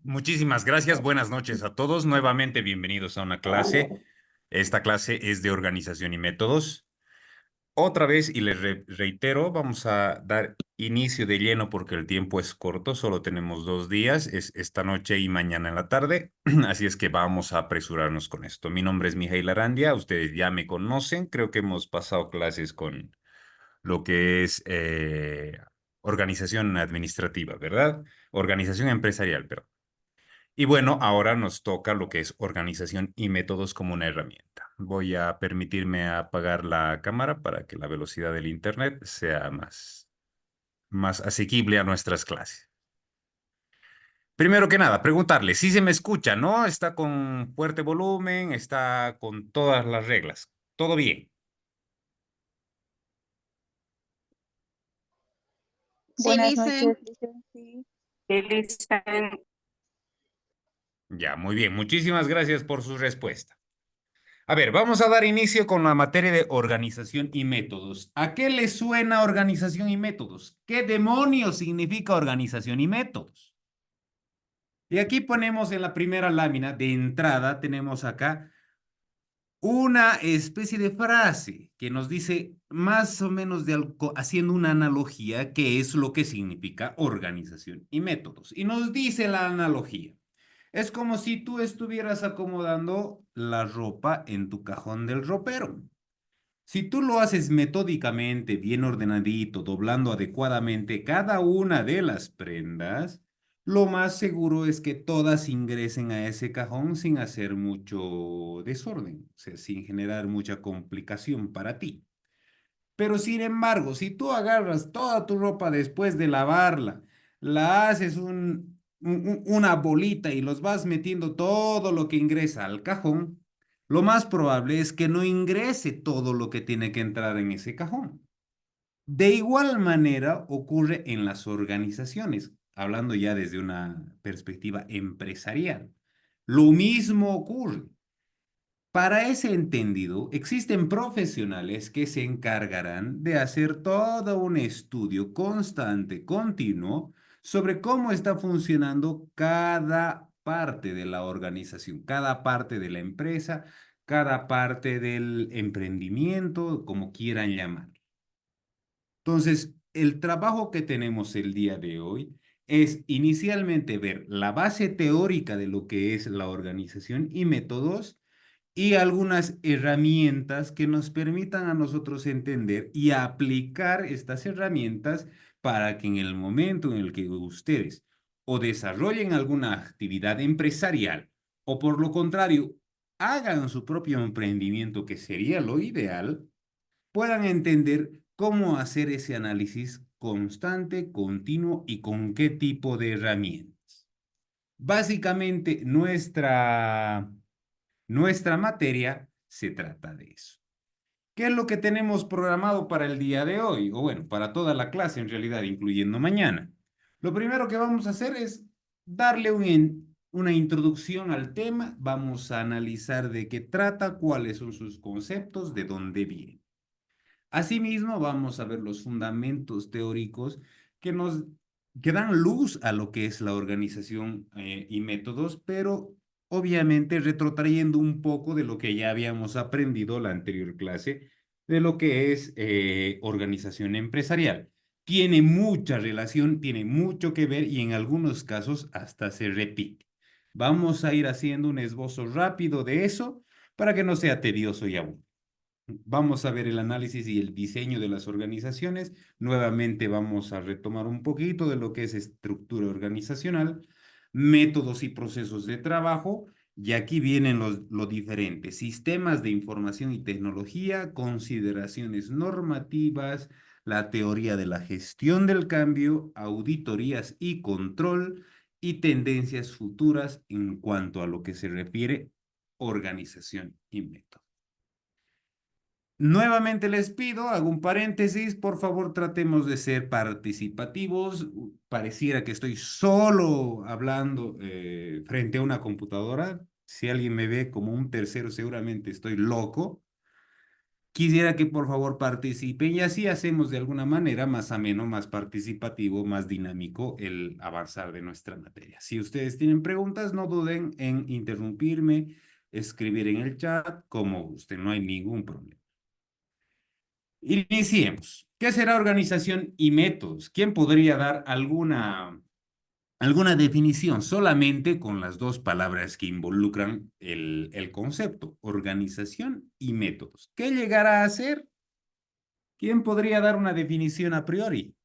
Muchísimas gracias. Buenas noches a todos. Nuevamente bienvenidos a una clase. Esta clase es de organización y métodos. Otra vez, y les reitero, vamos a dar inicio de lleno porque el tiempo es corto, solo tenemos 2 días, es esta noche y mañana en la tarde, así es que vamos a apresurarnos con esto. Mi nombre es Mijail Arandia, ustedes ya me conocen, creo que hemos pasado clases con lo que es organización administrativa, ¿verdad? Organización empresarial, perdón. Y bueno, ahora nos toca lo que es organización y métodos como una herramienta. Voy a permitirme apagar la cámara para que la velocidad del internet sea más asequible a nuestras clases. Primero que nada, preguntarle si se me escucha, ¿no? Está con fuerte volumen, está con todas las reglas. ¿Todo bien? Sí, Buenas Licen. noches, Licen, sí. Licen. Ya, muy bien. Muchísimas gracias por su respuesta. A ver, vamos a dar inicio con la materia de organización y métodos. ¿A qué le suena organización y métodos? ¿Qué demonios significa organización y métodos? Y aquí ponemos en la primera lámina de entrada, tenemos acá una especie de frase que nos dice más o menos haciendo una analogía qué es lo que significa organización y métodos. Y nos dice la analogía. Es como si tú estuvieras acomodando la ropa en tu cajón del ropero. Si tú lo haces metódicamente, bien ordenadito, doblando adecuadamente cada una de las prendas, lo más seguro es que todas ingresen a ese cajón sin hacer mucho desorden, o sea, sin generar mucha complicación para ti. Pero sin embargo, si tú agarras toda tu ropa después de lavarla, la haces una bolita y los vas metiendo todo lo que ingresa al cajón, lo más probable es que no ingrese todo lo que tiene que entrar en ese cajón. De igual manera ocurre en las organizaciones, hablando ya desde una perspectiva empresarial. Lo mismo ocurre. Para ese entendido, existen profesionales que se encargarán de hacer todo un estudio constante, continuo, sobre cómo está funcionando cada parte de la organización, cada parte de la empresa, cada parte del emprendimiento, como quieran llamar. Entonces, el trabajo que tenemos el día de hoy es inicialmente ver la base teórica de lo que es la organización y métodos y algunas herramientas que nos permitan a nosotros entender y aplicar estas herramientas para que en el momento en el que ustedes o desarrollen alguna actividad empresarial o por lo contrario hagan su propio emprendimiento, que sería lo ideal, puedan entender cómo hacer ese análisis constante, continuo y con qué tipo de herramientas. Básicamente, nuestra materia se trata de eso. ¿Qué es lo que tenemos programado para el día de hoy? O bueno, para toda la clase en realidad, incluyendo mañana. Lo primero que vamos a hacer es darle una introducción al tema. Vamos a analizar de qué trata, cuáles son sus conceptos, de dónde viene. Asimismo, vamos a ver los fundamentos teóricos que nos que dan luz a lo que es la organización y métodos, pero obviamente retrotrayendo un poco de lo que ya habíamos aprendido la anterior clase, de lo que es organización empresarial. Tiene mucha relación, tiene mucho que ver y en algunos casos hasta se repite. Vamos a ir haciendo un esbozo rápido de eso para que no sea tedioso y aburrido. Vamos a ver el análisis y el diseño de las organizaciones. Nuevamente vamos a retomar un poquito de lo que es estructura organizacional, métodos y procesos de trabajo. Y aquí vienen lo diferente: sistemas de información y tecnología, consideraciones normativas, la teoría de la gestión del cambio, auditorías y control, y tendencias futuras en cuanto a lo que se refiere organización y método. Nuevamente les pido, hago un paréntesis, por favor tratemos de ser participativos. Pareciera que estoy solo hablando frente a una computadora. Si alguien me ve como un tercero, seguramente estoy loco. quisiera que por favor participen y así hacemos de alguna manera más ameno, más participativo, más dinámico el avanzar de nuestra materia. Si ustedes tienen preguntas, no duden en interrumpirme, escribir en el chat, como gusten, no hay ningún problema. Iniciemos. ¿Qué será organización y métodos? ¿Quién podría dar alguna definición solamente con las dos palabras que involucran el concepto, organización y métodos? ¿Qué llegará a ser? ¿Quién podría dar una definición a priori,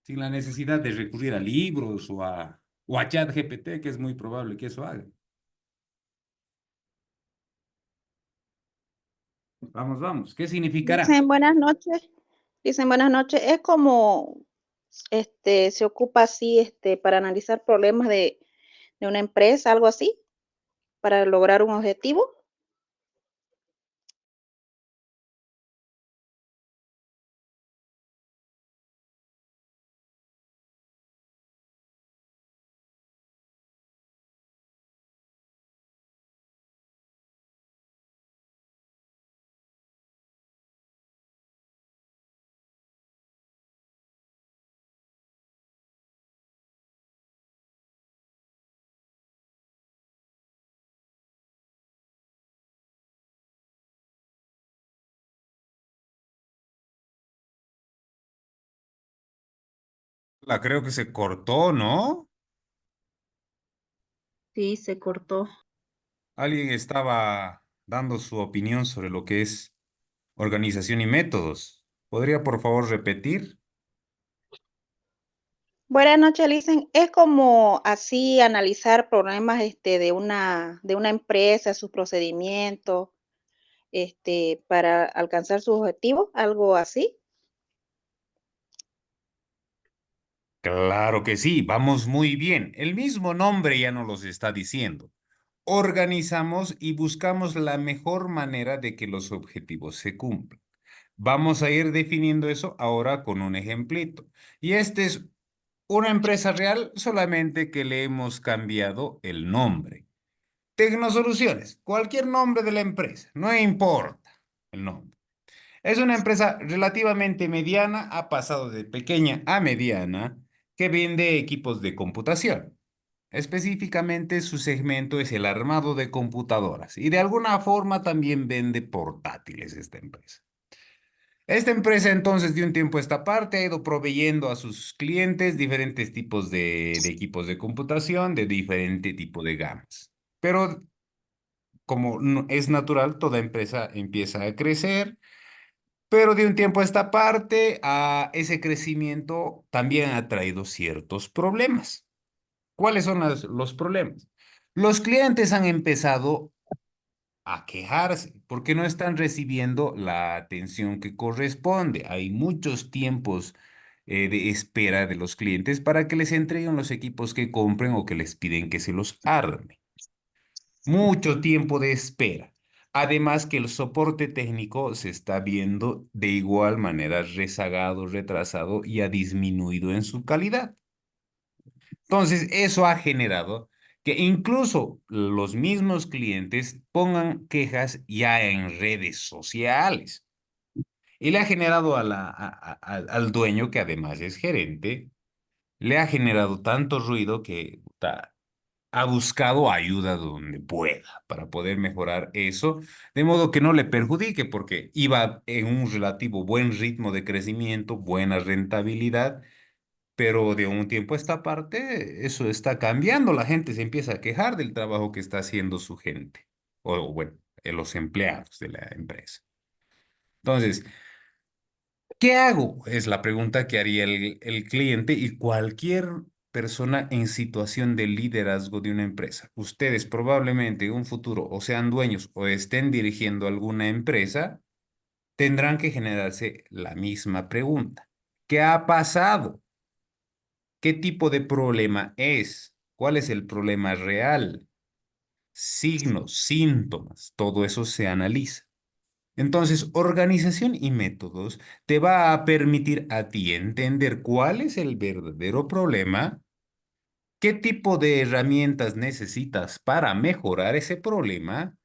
sin la necesidad de recurrir a libros o a ChatGPT, que es muy probable que eso haga? Vamos, vamos. ¿Qué significará? Dicen buenas noches, dicen buenas noches. Es como, se ocupa así, para analizar problemas de una empresa, algo así, para lograr un objetivo. La creo que se cortó, ¿no? Sí, se cortó. Alguien estaba dando su opinión sobre lo que es organización y métodos. ¿Podría por favor repetir? Buenas noches, dicen. Es como así analizar problemas, de una empresa, sus procedimientos, para alcanzar sus objetivos, algo así. Claro que sí, vamos muy bien. El mismo nombre ya nos los está diciendo. Organizamos y buscamos la mejor manera de que los objetivos se cumplan. Vamos a ir definiendo eso ahora con un ejemplito. Y este es una empresa real, solamente que le hemos cambiado el nombre. Tecnosoluciones, cualquier nombre de la empresa, no importa el nombre. Es una empresa relativamente mediana, ha pasado de pequeña a mediana, que vende equipos de computación. Específicamente, su segmento es el armado de computadoras y de alguna forma también vende portátiles esta empresa. Esta empresa entonces de un tiempo a esta parte ha ido proveyendo a sus clientes diferentes tipos de equipos de computación de diferente tipo de gamas. Pero como es natural, toda empresa empieza a crecer, pero de un tiempo a esta parte, a ese crecimiento también ha traído ciertos problemas. ¿Cuáles son los problemas? Los clientes han empezado a quejarse porque no están recibiendo la atención que corresponde. Hay muchos tiempos de espera de los clientes para que les entreguen los equipos que compren o que les piden que se los arme. Mucho tiempo de espera. Además que el soporte técnico se está viendo de igual manera rezagado, retrasado y ha disminuido en su calidad. Entonces, eso ha generado que incluso los mismos clientes pongan quejas ya en redes sociales. Y le ha generado al dueño, que además es gerente, le ha generado tanto ruido que ha buscado ayuda donde pueda para poder mejorar eso, de modo que no le perjudique, porque iba en un relativo buen ritmo de crecimiento, buena rentabilidad, pero de un tiempo a esta parte eso está cambiando. La gente se empieza a quejar del trabajo que está haciendo su gente, o bueno, los empleados de la empresa. Entonces, ¿qué hago? Es la pregunta que haría el cliente y cualquier persona en situación de liderazgo de una empresa. Ustedes probablemente en un futuro o sean dueños o estén dirigiendo alguna empresa, tendrán que generarse la misma pregunta. ¿Qué ha pasado? ¿Qué tipo de problema es? ¿Cuál es el problema real? Signos, síntomas, todo eso se analiza. Entonces, organización y métodos te va a permitir a ti entender cuál es el verdadero problema, qué tipo de herramientas necesitas para mejorar ese problema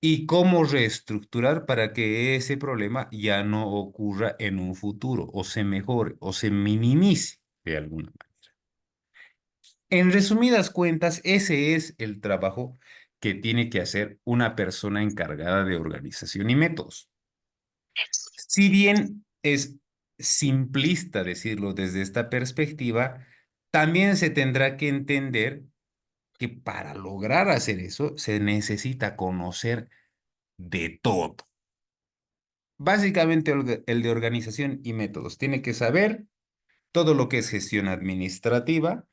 y cómo reestructurar para que ese problema ya no ocurra en un futuro, o se mejore, o se minimice de alguna manera. En resumidas cuentas, ese es el trabajo que tiene que hacer una persona encargada de organización y métodos. Si bien es simplista decirlo desde esta perspectiva, también se tendrá que entender que para lograr hacer eso se necesita conocer de todo. Básicamente el de organización y métodos. Tiene que saber todo lo que es gestión administrativa,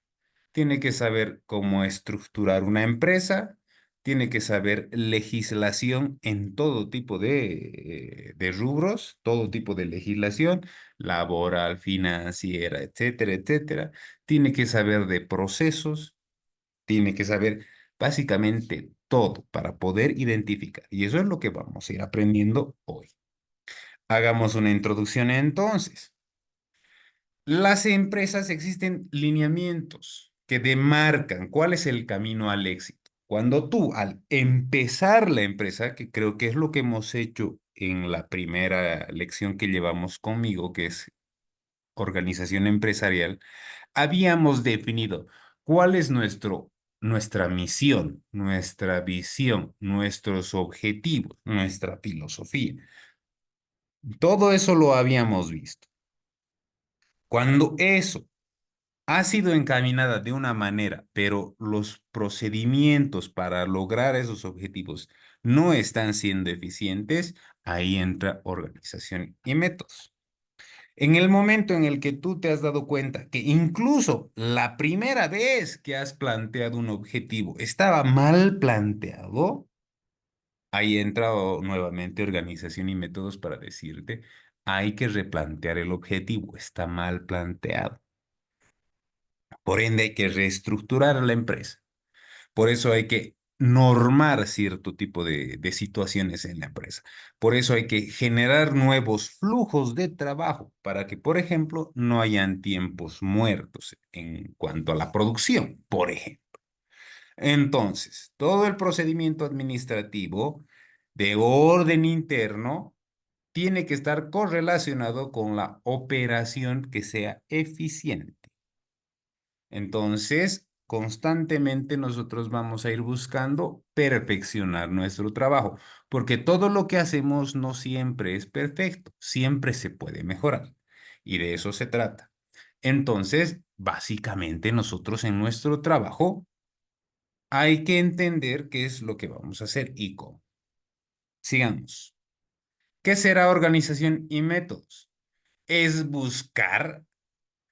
tiene que saber cómo estructurar una empresa, tiene que saber legislación en todo tipo de rubros, todo tipo de legislación, laboral, financiera, etcétera, etcétera. Tiene que saber de procesos, tiene que saber básicamente todo para poder identificar. Y eso es lo que vamos a ir aprendiendo hoy. Hagamos una introducción entonces. Las empresas existen lineamientos que demarcan cuál es el camino al éxito. Cuando tú, al empezar la empresa, que creo que es lo que hemos hecho en la primera lección que llevamos conmigo, que es organización empresarial, habíamos definido cuál es nuestra misión, nuestra visión, nuestros objetivos, nuestra filosofía. Todo eso lo habíamos visto. Cuando eso ha sido encaminada de una manera, pero los procedimientos para lograr esos objetivos no están siendo eficientes, ahí entra organización y métodos. En el momento en el que tú te has dado cuenta que incluso la primera vez que has planteado un objetivo estaba mal planteado, ahí entra nuevamente organización y métodos para decirte, hay que replantear el objetivo, está mal planteado. Por ende, hay que reestructurar la empresa. Por eso hay que normar cierto tipo de situaciones en la empresa. Por eso hay que generar nuevos flujos de trabajo para que, por ejemplo, no hayan tiempos muertos en cuanto a la producción, por ejemplo. Entonces, todo el procedimiento administrativo de orden interno tiene que estar correlacionado con la operación que sea eficiente. Entonces, constantemente nosotros vamos a ir buscando perfeccionar nuestro trabajo, porque todo lo que hacemos no siempre es perfecto, siempre se puede mejorar. Y de eso se trata. Entonces, básicamente nosotros en nuestro trabajo hay que entender qué es lo que vamos a hacer y cómo. Sigamos. ¿Qué será organización y métodos? Es buscar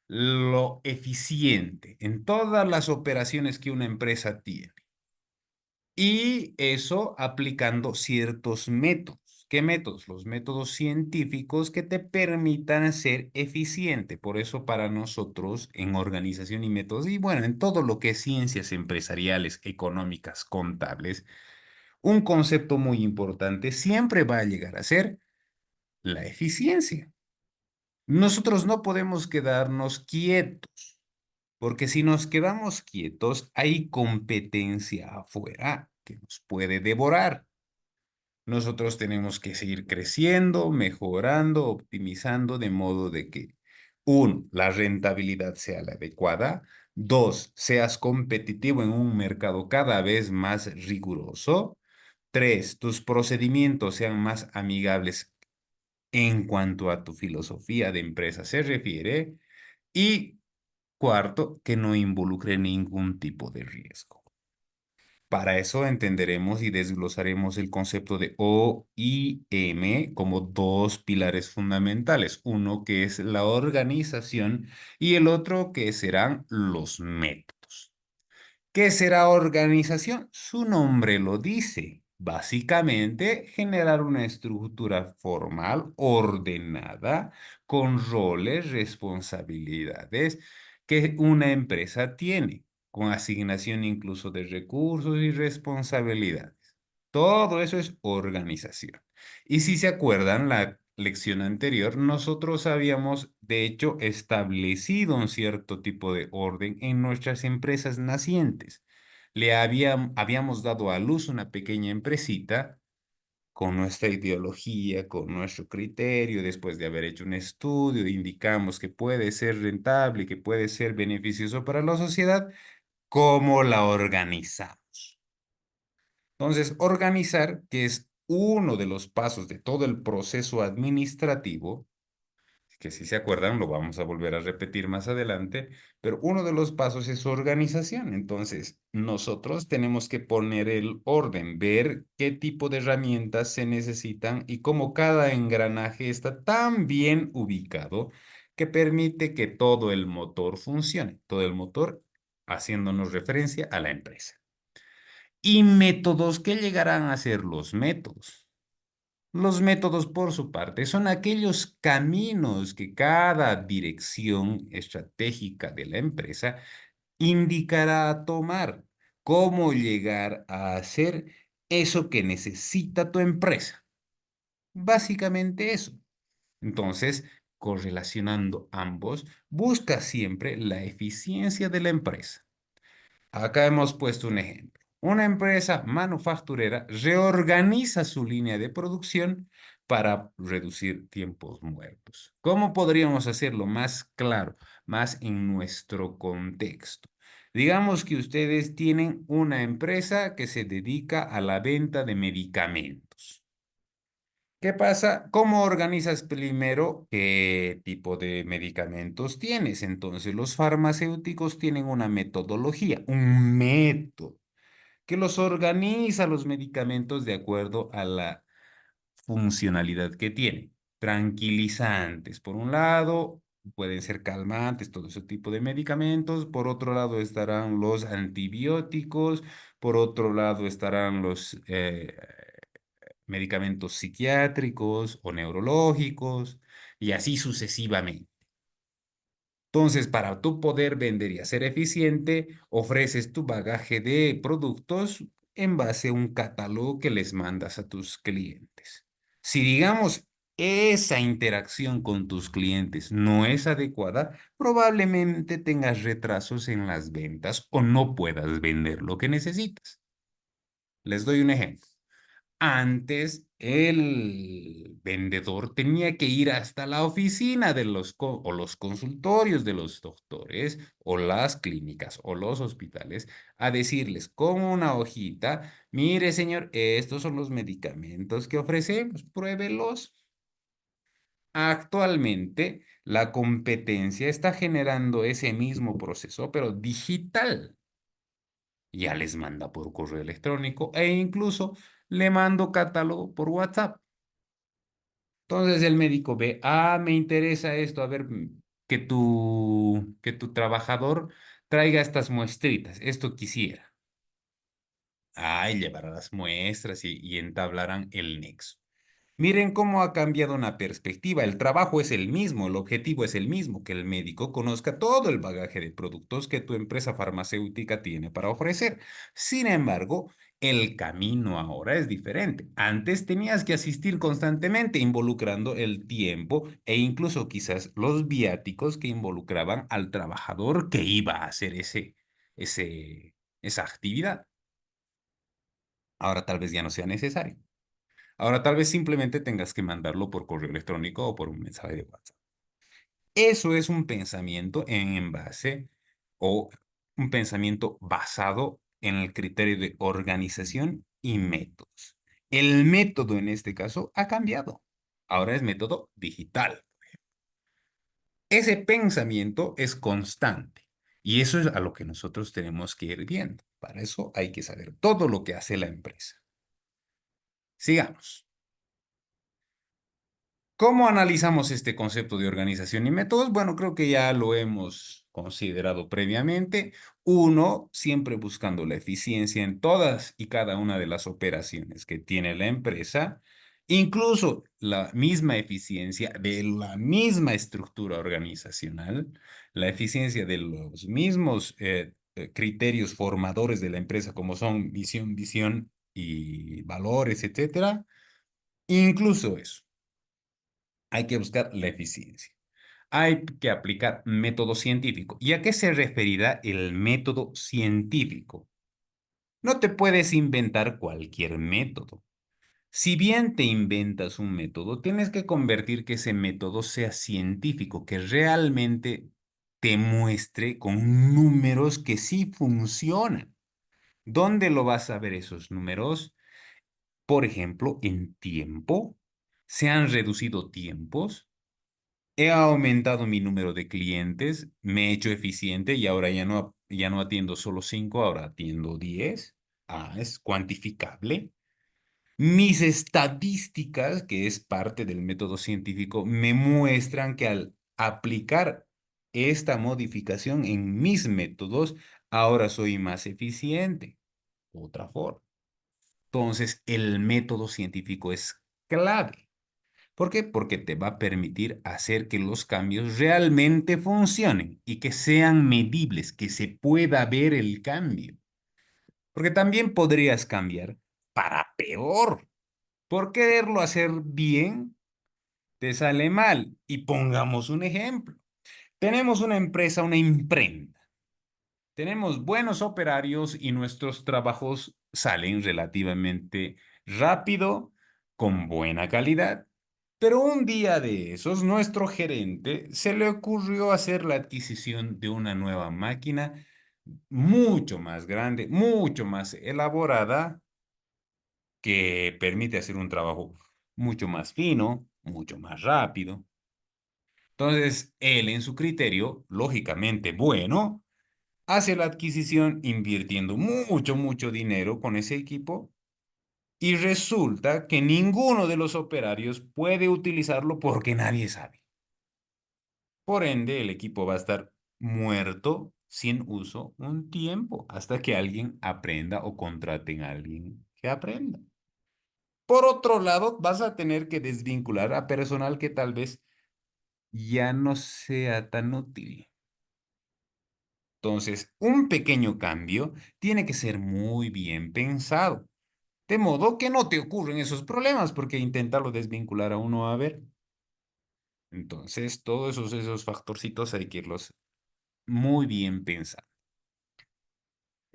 lo eficiente en todas las operaciones que una empresa tiene. Y eso aplicando ciertos métodos. ¿Qué métodos? Los métodos científicos que te permitan ser eficiente. Por eso para nosotros en organización y métodos, y bueno, en todo lo que es ciencias empresariales, económicas, contables, un concepto muy importante siempre va a llegar a ser la eficiencia. Nosotros no podemos quedarnos quietos. Porque si nos quedamos quietos, hay competencia afuera que nos puede devorar. Nosotros tenemos que seguir creciendo, mejorando, optimizando, de modo de que, uno, la rentabilidad sea la adecuada. Dos, seas competitivo en un mercado cada vez más riguroso. Tres, tus procedimientos sean más amigables en cuanto a tu filosofía de empresa se refiere. Y cuarto, que no involucre ningún tipo de riesgo. Para eso entenderemos y desglosaremos el concepto de O y M como dos pilares fundamentales. Uno que es la organización y el otro que serán los métodos. ¿Qué será organización? Su nombre lo dice. Básicamente, generar una estructura formal, ordenada, con roles, responsabilidades que una empresa tiene, con asignación incluso de recursos y responsabilidades. Todo eso es organización. Y si se acuerdan, la lección anterior, nosotros habíamos, de hecho, establecido un cierto tipo de orden en nuestras empresas nacientes. Habíamos dado a luz una pequeña empresita con nuestra ideología, con nuestro criterio, después de haber hecho un estudio, indicamos que puede ser rentable y que puede ser beneficioso para la sociedad, ¿cómo la organizamos? Entonces, organizar, que es uno de los pasos de todo el proceso administrativo, que si se acuerdan, lo vamos a volver a repetir más adelante, pero uno de los pasos es organización. Entonces, nosotros tenemos que poner el orden, ver qué tipo de herramientas se necesitan y cómo cada engranaje está tan bien ubicado que permite que todo el motor funcione, todo el motor haciéndonos referencia a la empresa. Y métodos, ¿qué llegarán a ser los métodos? Los métodos, por su parte, son aquellos caminos que cada dirección estratégica de la empresa indicará a tomar, cómo llegar a hacer eso que necesita tu empresa. Básicamente eso. Entonces, correlacionando ambos, busca siempre la eficiencia de la empresa. Acá hemos puesto un ejemplo. Una empresa manufacturera reorganiza su línea de producción para reducir tiempos muertos. ¿Cómo podríamos hacerlo más claro, más en nuestro contexto? Digamos que ustedes tienen una empresa que se dedica a la venta de medicamentos. ¿Qué pasa? ¿Cómo organizas primero qué tipo de medicamentos tienes? Entonces, los farmacéuticos tienen una metodología, un método, que los organiza los medicamentos de acuerdo a la funcionalidad que tienen. Tranquilizantes, por un lado, pueden ser calmantes, todo ese tipo de medicamentos. Por otro lado estarán los antibióticos. Por otro lado estarán los medicamentos psiquiátricos o neurológicos y así sucesivamente. Entonces, para tú poder vender y ser eficiente, ofreces tu bagaje de productos en base a un catálogo que les mandas a tus clientes. Si digamos esa interacción con tus clientes no es adecuada, probablemente tengas retrasos en las ventas o no puedas vender lo que necesitas. Les doy un ejemplo. Antes, el vendedor tenía que ir hasta la oficina de o los consultorios de los doctores o las clínicas o los hospitales a decirles con una hojita, mire señor, estos son los medicamentos que ofrecemos, pruébelos. Actualmente, la competencia está generando ese mismo proceso, pero digital. Ya les manda por correo electrónico e incluso le mando catálogo por WhatsApp. Entonces el médico ve, me interesa esto, a ver, que tu trabajador traiga estas muestritas, esto quisiera. Y llevará las muestras y entablarán el nexo. Miren cómo ha cambiado una perspectiva. El trabajo es el mismo, el objetivo es el mismo, que el médico conozca todo el bagaje de productos que tu empresa farmacéutica tiene para ofrecer. Sin embargo, el camino ahora es diferente. Antes tenías que asistir constantemente, involucrando el tiempo e incluso quizás los viáticos que involucraban al trabajador que iba a hacer esa actividad. Ahora tal vez ya no sea necesario. Ahora tal vez simplemente tengas que mandarlo por correo electrónico o por un mensaje de WhatsApp. Eso es un pensamiento en base o un pensamiento basado en el criterio de organización y métodos. El método en este caso ha cambiado. Ahora es método digital. Ese pensamiento es constante y eso es a lo que nosotros tenemos que ir viendo. Para eso hay que saber todo lo que hace la empresa. Sigamos. ¿Cómo analizamos este concepto de organización y métodos? Bueno, creo que ya lo hemos considerado previamente. Uno, siempre buscando la eficiencia en todas y cada una de las operaciones que tiene la empresa, incluso la misma eficiencia de la misma estructura organizacional, la eficiencia de los mismos criterios formadores de la empresa, como son visión y valores, etcétera. Incluso eso. Hay que buscar la eficiencia. Hay que aplicar método científico. ¿Y a qué se referirá el método científico? No te puedes inventar cualquier método. Si bien te inventas un método, tienes que convertir que ese método sea científico, que realmente te muestre con números que sí funcionan. ¿Dónde lo vas a ver esos números? Por ejemplo, en tiempo. Se han reducido tiempos. He aumentado mi número de clientes. Me he hecho eficiente y ahora ya no atiendo solo 5, ahora atiendo 10. Ah, es cuantificable. Mis estadísticas, que es parte del método científico, me muestran que al aplicar esta modificación en mis métodos, ahora soy más eficiente. Otra forma. Entonces, el método científico es clave. ¿Por qué? Porque te va a permitir hacer que los cambios realmente funcionen y que sean medibles, que se pueda ver el cambio. Porque también podrías cambiar para peor. Por quererlo hacer bien, te sale mal. Y pongamos un ejemplo. Tenemos una empresa, una imprenta. Tenemos buenos operarios y nuestros trabajos salen relativamente rápido, con buena calidad. Pero un día de esos, nuestro gerente se le ocurrió hacer la adquisición de una nueva máquina mucho más grande, mucho más elaborada, que permite hacer un trabajo mucho más fino, mucho más rápido. Entonces, él en su criterio, lógicamente bueno, hace la adquisición invirtiendo mucho, mucho dinero con ese equipo y resulta que ninguno de los operarios puede utilizarlo porque nadie sabe. Por ende, el equipo va a estar muerto sin uso un tiempo hasta que alguien aprenda o contraten a alguien que aprenda. Por otro lado, vas a tener que desvincular a personal que tal vez ya no sea tan útil. Entonces, un pequeño cambio tiene que ser muy bien pensado, de modo que no te ocurren esos problemas, porque intentarlo desvincular a uno a ver. Entonces, todos esos factorcitos hay que irlos muy bien pensados.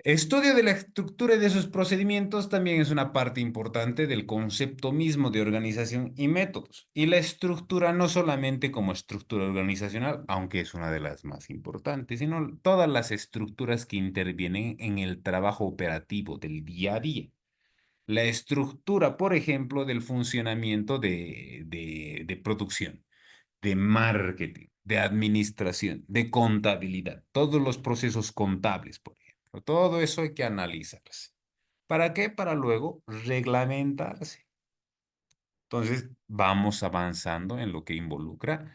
Estudio de la estructura y de sus procedimientos también es una parte importante del concepto mismo de organización y métodos. Y la estructura no solamente como estructura organizacional, aunque es una de las más importantes, sino todas las estructuras que intervienen en el trabajo operativo del día a día. La estructura, por ejemplo, del funcionamiento de producción, de marketing, de administración, de contabilidad, todos los procesos contables, por ejemplo. Todo eso hay que analizarse. ¿Para qué? Para luego reglamentarse. Entonces, vamos avanzando en lo que involucra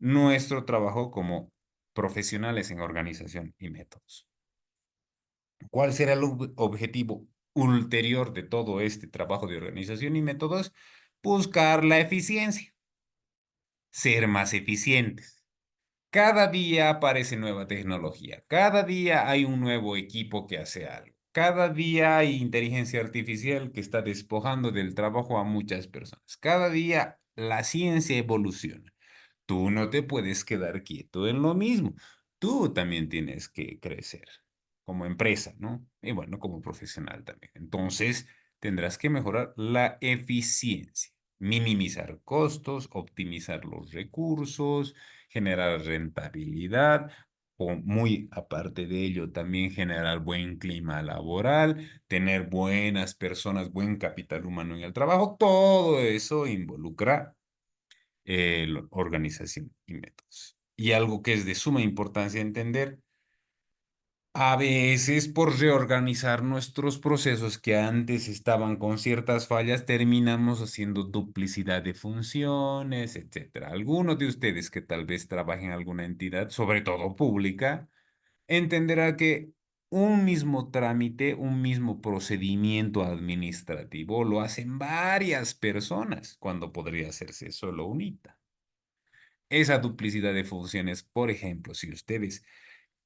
nuestro trabajo como profesionales en organización y métodos. ¿Cuál será el objetivo ulterior de todo este trabajo de organización y métodos? Buscar la eficiencia, ser más eficientes. Cada día aparece nueva tecnología, cada día hay un nuevo equipo que hace algo, cada día hay inteligencia artificial que está despojando del trabajo a muchas personas, cada día la ciencia evoluciona. Tú no te puedes quedar quieto en lo mismo, tú también tienes que crecer como empresa, ¿no? Y bueno, como profesional también. Entonces, tendrás que mejorar la eficiencia, minimizar costos, optimizar los recursos, generar rentabilidad, o muy aparte de ello, también generar buen clima laboral, tener buenas personas, buen capital humano en el trabajo, todo eso involucra organización y métodos. Y algo que es de suma importancia entender, a veces por reorganizar nuestros procesos que antes estaban con ciertas fallas, terminamos haciendo duplicidad de funciones, etcétera. Algunos de ustedes que tal vez trabajen en alguna entidad, sobre todo pública, entenderá que un mismo trámite, un mismo procedimiento administrativo lo hacen varias personas cuando podría hacerse solo unita. Esa duplicidad de funciones, por ejemplo, si ustedes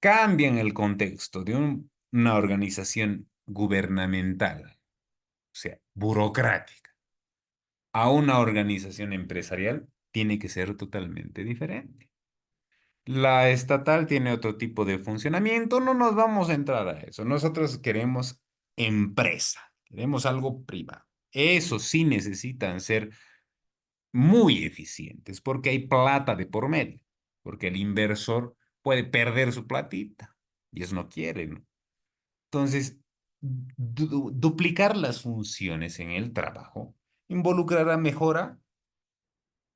cambian el contexto de una organización gubernamental, o sea, burocrática, a una organización empresarial, tiene que ser totalmente diferente. La estatal tiene otro tipo de funcionamiento, no nos vamos a entrar a eso. Nosotros queremos empresa, queremos algo privado. Esos sí necesitan ser muy eficientes porque hay plata de por medio, porque el inversor puede perder su platita y eso no quiere, ¿no? Entonces, duplicar las funciones en el trabajo involucrará mejora.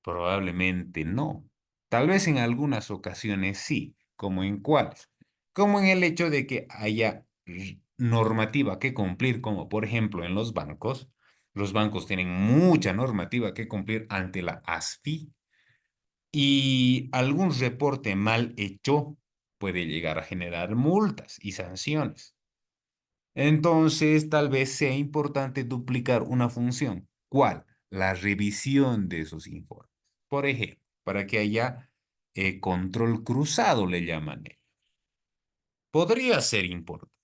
Probablemente no. Tal vez en algunas ocasiones sí, como en cuáles. Como en el hecho de que haya normativa que cumplir, como por ejemplo en los bancos. Los bancos tienen mucha normativa que cumplir ante la ASFI y algún reporte mal hecho puede llegar a generar multas y sanciones. Entonces, tal vez sea importante duplicar una función. ¿Cuál? La revisión de esos informes. Por ejemplo, para que haya control cruzado, le llaman ellos. Podría ser importante,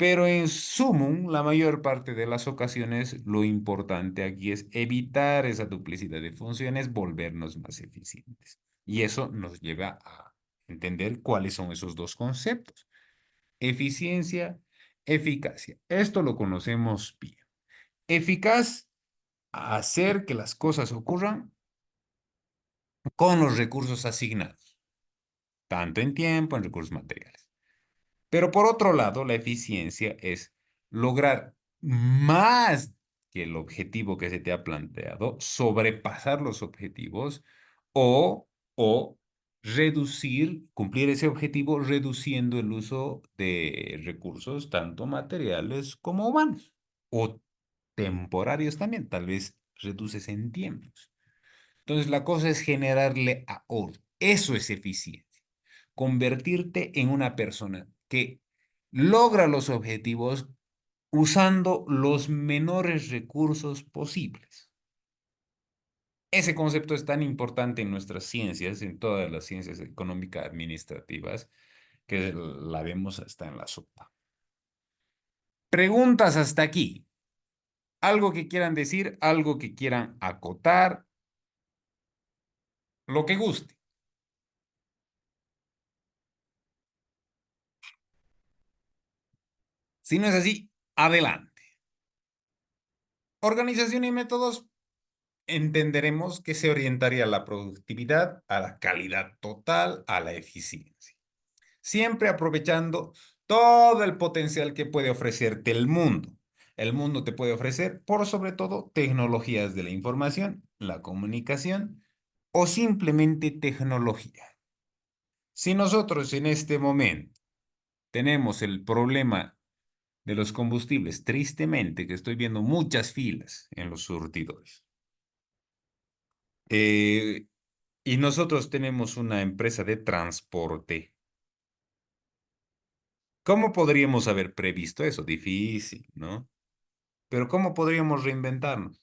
pero en sumum, la mayor parte de las ocasiones, lo importante aquí es evitar esa duplicidad de funciones, volvernos más eficientes. Y eso nos lleva a entender cuáles son esos dos conceptos. Eficiencia, eficacia. Esto lo conocemos bien. Eficaz, hacer que las cosas ocurran con los recursos asignados, tanto en tiempo, en recursos materiales. Pero por otro lado, la eficiencia es lograr más que el objetivo que se te ha planteado, sobrepasar los objetivos o reducir, cumplir ese objetivo reduciendo el uso de recursos tanto materiales como humanos o temporarios también, tal vez reduces en tiempos. Entonces la cosa es generarle ahorro. Eso es eficiencia. Convertirte en una persona que logra los objetivos usando los menores recursos posibles. Ese concepto es tan importante en nuestras ciencias, en todas las ciencias económicas administrativas, que la vemos hasta en la sopa. Preguntas hasta aquí. Algo que quieran decir, algo que quieran acotar, lo que guste. Si no es así, adelante. Organización y métodos, entenderemos que se orientaría a la productividad, a la calidad total, a la eficiencia. Siempre aprovechando todo el potencial que puede ofrecerte el mundo. El mundo te puede ofrecer, por sobre todo, tecnologías de la información, la comunicación o simplemente tecnología. Si nosotros en este momento tenemos el problema de los combustibles, tristemente, que estoy viendo muchas filas en los surtidores. Eh, y nosotros tenemos una empresa de transporte. ¿Cómo podríamos haber previsto eso? Difícil, ¿no? Pero ¿cómo podríamos reinventarnos?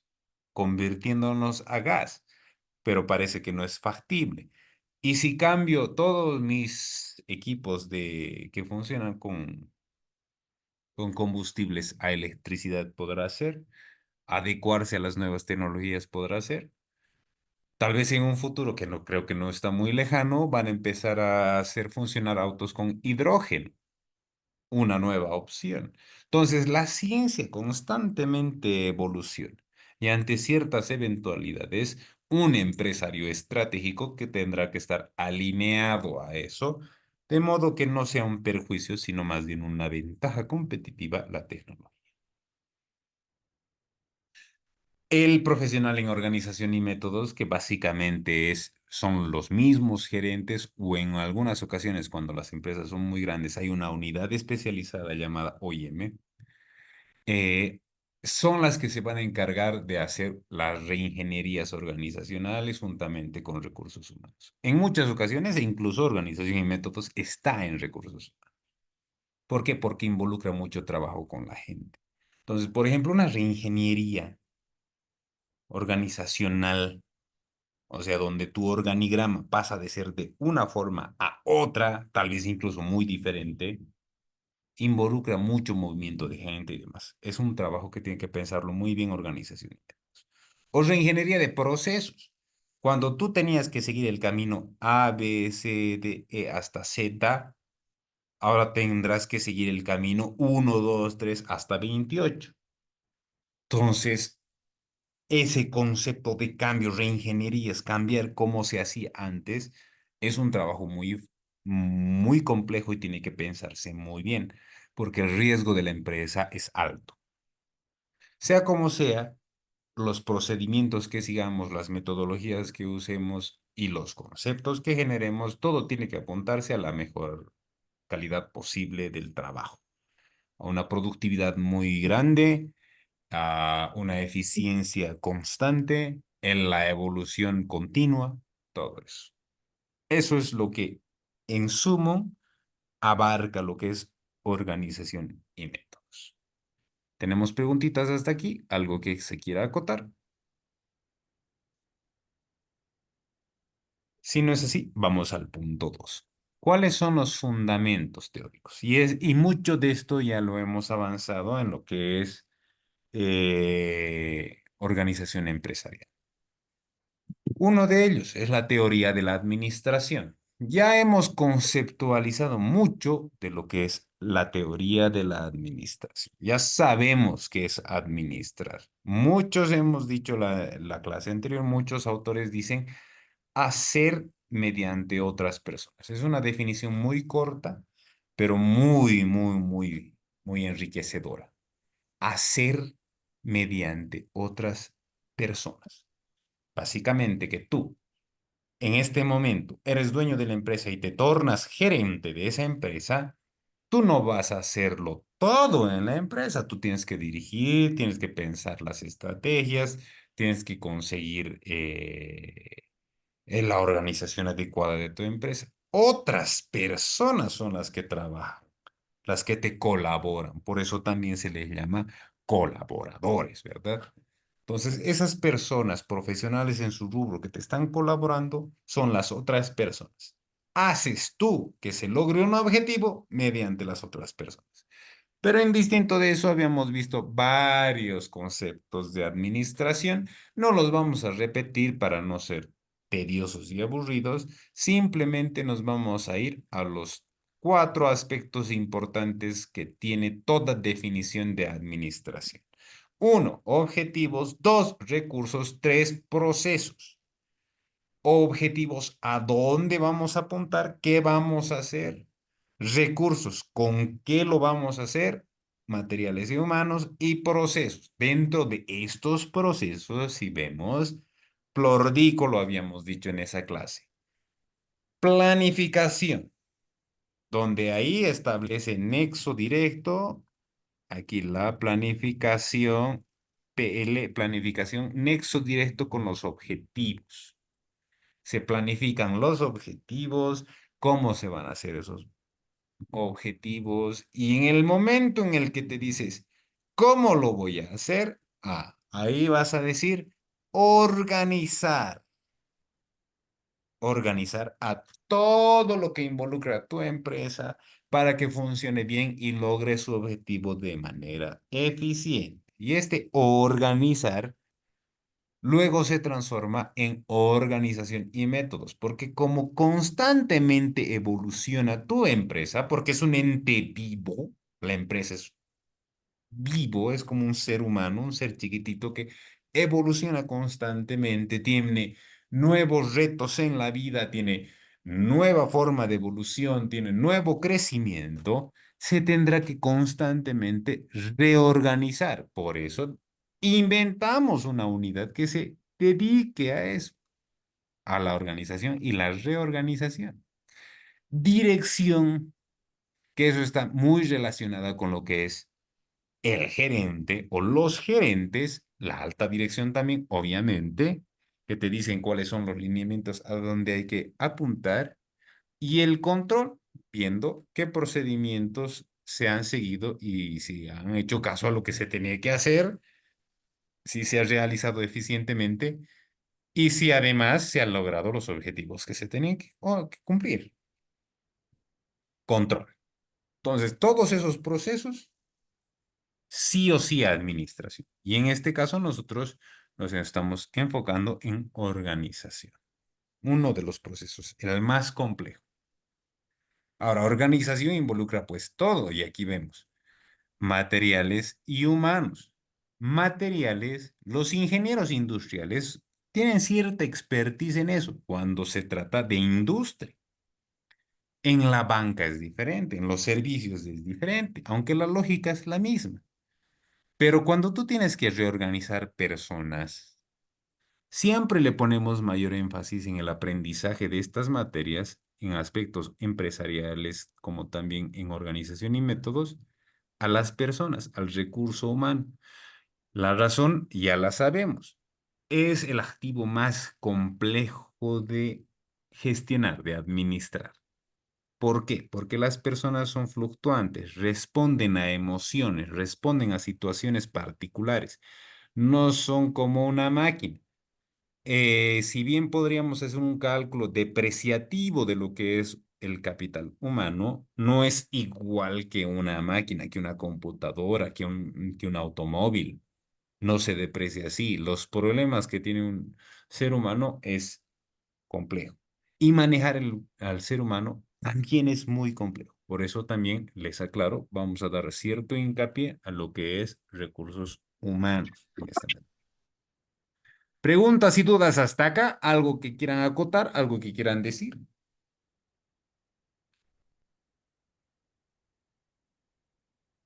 Convirtiéndonos a gas, pero parece que no es factible. Y si cambio todos mis equipos que funcionan con combustibles a electricidad, ¿podrá ser? Adecuarse a las nuevas tecnologías, ¿podrá ser? Tal vez en un futuro, que no creo que no está muy lejano, van a empezar a hacer funcionar autos con hidrógeno, una nueva opción. Entonces, la ciencia constantemente evoluciona y ante ciertas eventualidades, un empresario estratégico que tendrá que estar alineado a eso, de modo que no sea un perjuicio, sino más bien una ventaja competitiva la tecnología. El profesional en organización y métodos, que básicamente son los mismos gerentes o en algunas ocasiones cuando las empresas son muy grandes hay una unidad especializada llamada OIM, eh, son las que se van a encargar de hacer las reingenierías organizacionales juntamente con recursos humanos. En muchas ocasiones, e incluso organización y métodos está en recursos humanos. ¿Por qué? Porque involucra mucho trabajo con la gente. Entonces, por ejemplo, una reingeniería organizacional, o sea, donde tu organigrama pasa de ser de una forma a otra, tal vez incluso muy diferente, involucra mucho movimiento de gente y demás. Es un trabajo que tiene que pensarlo muy bien organización. O reingeniería de procesos. Cuando tú tenías que seguir el camino A, B, C, D, E hasta Z, ahora tendrás que seguir el camino 1, 2, 3 hasta 28. Entonces, ese concepto de cambio, reingenierías, cambiar cómo se hacía antes, es un trabajo muy complejo y tiene que pensarse muy bien, porque el riesgo de la empresa es alto. Sea como sea, los procedimientos que sigamos, las metodologías que usemos y los conceptos que generemos, todo tiene que apuntarse a la mejor calidad posible del trabajo, a una productividad muy grande, a una eficiencia constante, en la evolución continua, todo eso. Eso es lo que, en sumo, abarca lo que es organización y métodos. ¿Tenemos preguntitas hasta aquí? ¿Algo que se quiera acotar? Si no es así, vamos al punto 2. ¿Cuáles son los fundamentos teóricos? Y mucho de esto ya lo hemos avanzado en lo que es organización empresarial. Uno de ellos es la teoría de la administración. Ya hemos conceptualizado mucho de lo que es la teoría de la administración. Ya sabemos qué es administrar. Muchos hemos dicho la clase anterior, muchos autores dicen hacer mediante otras personas. Es una definición muy corta, pero muy enriquecedora. Hacer mediante otras personas. Básicamente que tú, en este momento, eres dueño de la empresa y te tornas gerente de esa empresa, tú no vas a hacerlo todo en la empresa. Tú tienes que dirigir, tienes que pensar las estrategias, tienes que conseguir la organización adecuada de tu empresa. Otras personas son las que trabajan, las que te colaboran. Por eso también se les llama colaboradores, ¿verdad? Entonces, esas personas profesionales en su rubro que te están colaborando son las otras personas. Haces tú que se logre un objetivo mediante las otras personas. Pero en distinto de eso habíamos visto varios conceptos de administración. No los vamos a repetir para no ser tediosos y aburridos. Simplemente nos vamos a ir a los 4 aspectos importantes que tiene toda definición de administración. 1, objetivos. 2, recursos. 3, procesos. Objetivos, ¿a dónde vamos a apuntar? ¿Qué vamos a hacer? Recursos, ¿con qué lo vamos a hacer? Materiales y humanos y procesos. Dentro de estos procesos, si vemos, Plordico lo habíamos dicho en esa clase. Planificación, donde ahí establece nexo directo. Aquí la planificación, planificación, nexo directo con los objetivos. Se planifican los objetivos, cómo se van a hacer esos objetivos y en el momento en el que te dices, ¿cómo lo voy a hacer? Ahí vas a decir, organizar. Organizar a todo lo que involucra a tu empresa para que funcione bien y logre su objetivo de manera eficiente. Y este organizar luego se transforma en organización y métodos, porque como constantemente evoluciona tu empresa, porque es un ente vivo, la empresa es vivo, es como un ser humano, un ser chiquitito que evoluciona constantemente, tiene nuevos retos en la vida, tiene nueva forma de evolución, tiene nuevo crecimiento, se tendrá que constantemente reorganizar. Por eso inventamos una unidad que se dedique a eso, a la organización y la reorganización. Dirección, que eso está muy relacionada con lo que es el gerente o los gerentes, la alta dirección también, obviamente, que te dicen cuáles son los lineamientos a donde hay que apuntar, y el control, viendo qué procedimientos se han seguido y si han hecho caso a lo que se tenía que hacer, si se ha realizado eficientemente y si además se han logrado los objetivos que se tenían que cumplir. Control. Entonces, todos esos procesos sí o sí administración. Y en este caso nosotros nos estamos enfocando en organización. Uno de los procesos, el más complejo. Ahora, organización involucra pues todo y aquí vemos materiales y humanos. materiales, los ingenieros industriales tienen cierta expertise en eso cuando se trata de industria. En la banca es diferente, en los servicios es diferente, aunque la lógica es la misma. Pero cuando tú tienes que reorganizar personas, siempre le ponemos mayor énfasis en el aprendizaje de estas materias en aspectos empresariales como también en organización y métodos a las personas, al recurso humano. La razón ya la sabemos. Es el activo más complejo de gestionar, de administrar. ¿Por qué? Porque las personas son fluctuantes, responden a emociones, responden a situaciones particulares. No son como una máquina. Si bien podríamos hacer un cálculo depreciativo de lo que es el capital humano, no es igual que una máquina, que una computadora, que un automóvil. No se deprecia así. Los problemas que tiene un ser humano es complejo. Y manejar al ser humano también es muy complejo. Por eso también les aclaro, vamos a dar cierto hincapié a lo que es recursos humanos en esta materia. Preguntas y dudas hasta acá, algo que quieran acotar, algo que quieran decir.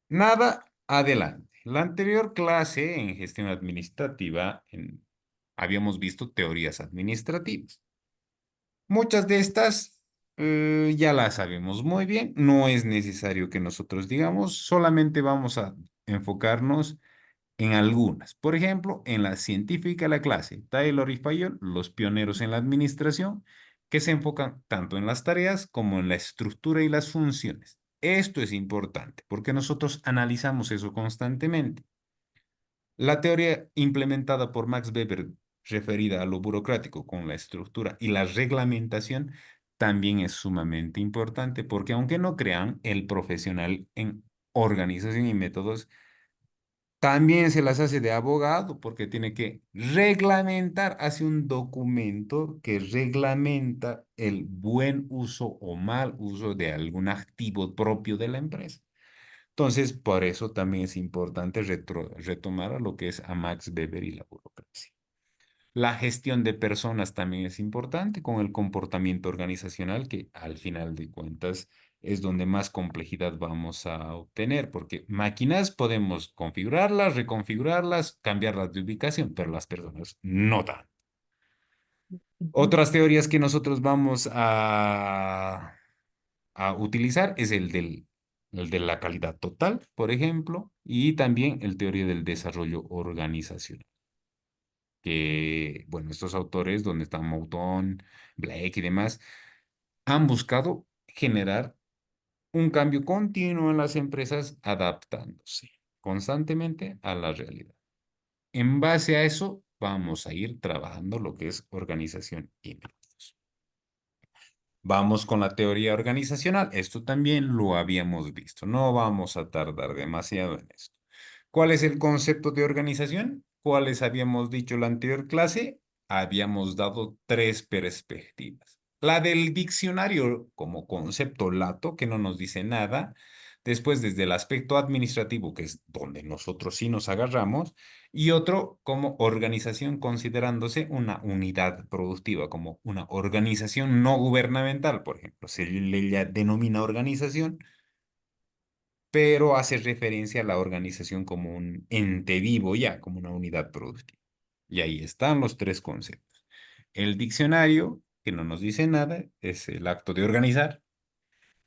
Nada, adelante. La anterior clase en gestión administrativa habíamos visto teorías administrativas. Muchas de estas ya las sabemos muy bien, no es necesario que nosotros digamos, solamente vamos a enfocarnos en algunas. Por ejemplo, en la científica la clase, Taylor y Fayol, los pioneros en la administración, que se enfocan tanto en las tareas como en la estructura y las funciones. Esto es importante porque nosotros analizamos eso constantemente. La teoría implementada por Max Weber referida a lo burocrático con la estructura y la reglamentación también es sumamente importante porque aunque no crean, el profesional en organización y métodos también se las hace de abogado porque tiene que reglamentar, hace un documento que reglamenta el buen uso o mal uso de algún activo propio de la empresa. Entonces, por eso también es importante retomar a lo que es a Max Weber y la burocracia. La gestión de personas también es importante con el comportamiento organizacional, que al final de cuentas es donde más complejidad vamos a obtener, porque máquinas podemos configurarlas, reconfigurarlas, cambiarlas de ubicación, pero las personas no tanto. Otras teorías que nosotros vamos a utilizar es el de la calidad total, por ejemplo, y también el teoría del desarrollo organizacional. Que, bueno, estos autores, donde están Mouton, Blake y demás, han buscado generar un cambio continuo en las empresas adaptándose constantemente a la realidad. En base a eso, vamos a ir trabajando lo que es organización y métodos. Vamos con la teoría organizacional. Esto también lo habíamos visto. No vamos a tardar demasiado en esto. ¿Cuál es el concepto de organización? ¿Cuáles habíamos dicho en la anterior clase? Habíamos dado tres perspectivas. La del diccionario como concepto lato, que no nos dice nada. Después, desde el aspecto administrativo, que es donde nosotros sí nos agarramos. Y otro como organización, considerándose una unidad productiva, como una organización no gubernamental, por ejemplo. Se le denomina organización, pero hace referencia a la organización como un ente vivo ya, como una unidad productiva. Y ahí están los tres conceptos. El diccionario, que no nos dice nada, es el acto de organizar.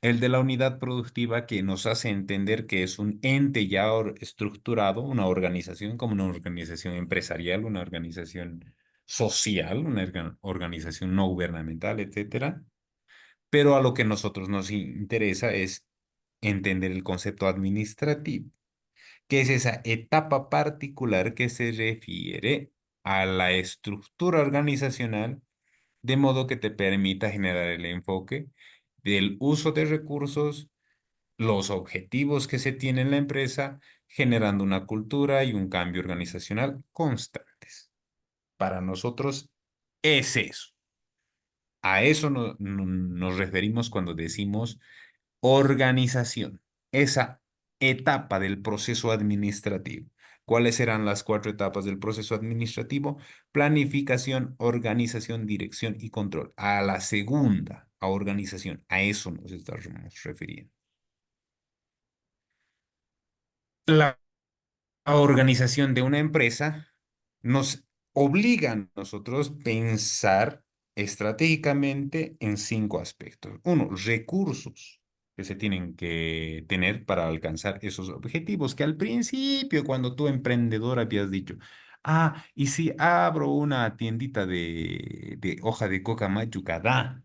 El de la unidad productiva, que nos hace entender que es un ente ya estructurado, una organización como una organización empresarial, una organización social, una organización no gubernamental, etcétera. Pero a lo que a nosotros nos interesa es entender el concepto administrativo, que es esa etapa particular que se refiere a la estructura organizacional, de modo que te permita generar el enfoque del uso de recursos, los objetivos que se tiene en la empresa, generando una cultura y un cambio organizacional constantes. Para nosotros es eso. A eso nos referimos cuando decimos organización, esa etapa del proceso administrativo. ¿Cuáles serán las 4 etapas del proceso administrativo? Planificación, organización, dirección y control. A la segunda, a organización, a eso nos estamos refiriendo. La organización de una empresa nos obliga a nosotros pensar estratégicamente en 5 aspectos. Uno, recursos que se tienen que tener para alcanzar esos objetivos que al principio, cuando tú emprendedor habías dicho, ¿y si abro una tiendita de hoja de coca machucada?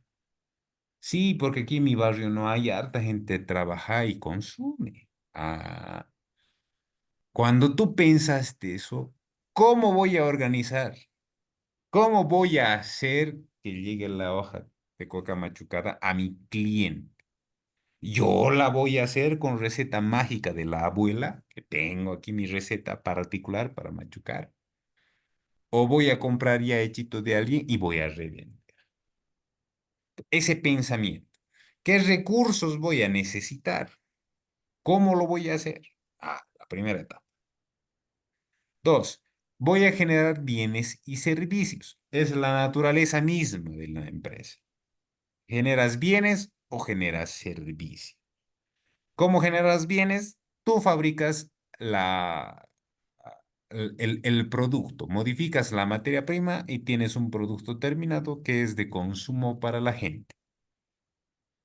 Sí, porque aquí en mi barrio no hay harta gente que trabaja y consume. Cuando tú pensaste eso, ¿cómo voy a organizar? ¿Cómo voy a hacer que llegue la hoja de coca machucada a mi cliente? Yo la voy a hacer con receta mágica de la abuela, que tengo aquí mi receta particular para machucar. O voy a comprar ya hechito de alguien y voy a revender. Ese pensamiento. ¿Qué recursos voy a necesitar? ¿Cómo lo voy a hacer? La primera etapa. Dos, voy a generar bienes y servicios. Es la naturaleza misma de la empresa. ¿Generas bienes o generas servicios? ¿Cómo generas bienes? Tú fabricas el producto, modificas la materia prima y tienes un producto terminado que es de consumo para la gente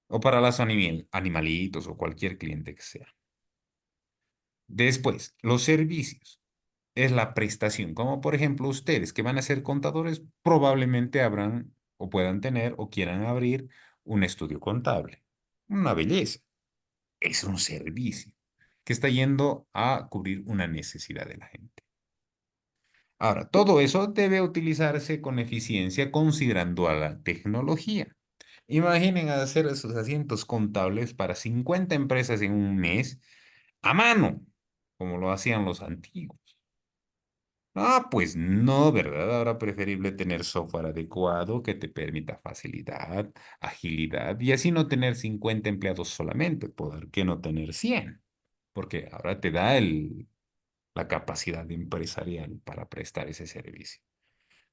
o para los animalitos o cualquier cliente que sea. Después, los servicios. Es la prestación, como por ejemplo ustedes que van a ser contadores, probablemente habrán o puedan tener o quieran abrir un estudio contable. Una belleza, es un servicio que está yendo a cubrir una necesidad de la gente. Ahora, todo eso debe utilizarse con eficiencia considerando a la tecnología. Imaginen hacer esos asientos contables para 50 empresas en un mes a mano, como lo hacían los antiguos. Pues no, ¿verdad? Ahora preferible tener software adecuado que te permita facilidad, agilidad y así no tener 50 empleados solamente, ¿por qué no tener 100? Porque ahora te da la capacidad empresarial para prestar ese servicio.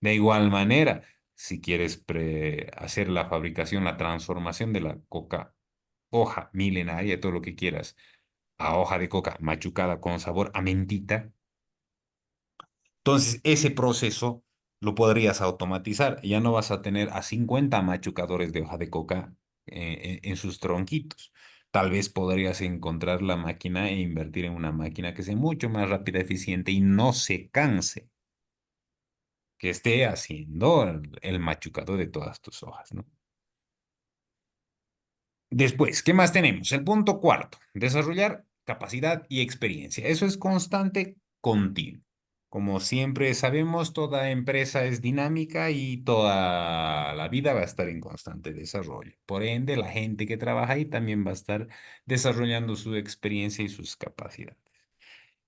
De igual manera, si quieres hacer la fabricación, la transformación de la coca, hoja milenaria, todo lo que quieras, a hoja de coca machucada con sabor a mentita, entonces, ese proceso lo podrías automatizar. Ya no vas a tener a 50 machucadores de hoja de coca en sus tronquitos. Tal vez podrías encontrar la máquina e invertir en una máquina que sea mucho más rápida, eficiente y no se canse, que esté haciendo el machucado de todas tus hojas, ¿no? Después, ¿qué más tenemos? El punto cuarto, desarrollar capacidad y experiencia. Eso es constante, continuo. Como siempre sabemos, toda empresa es dinámica y toda la vida va a estar en constante desarrollo. Por ende, la gente que trabaja ahí también va a estar desarrollando su experiencia y sus capacidades.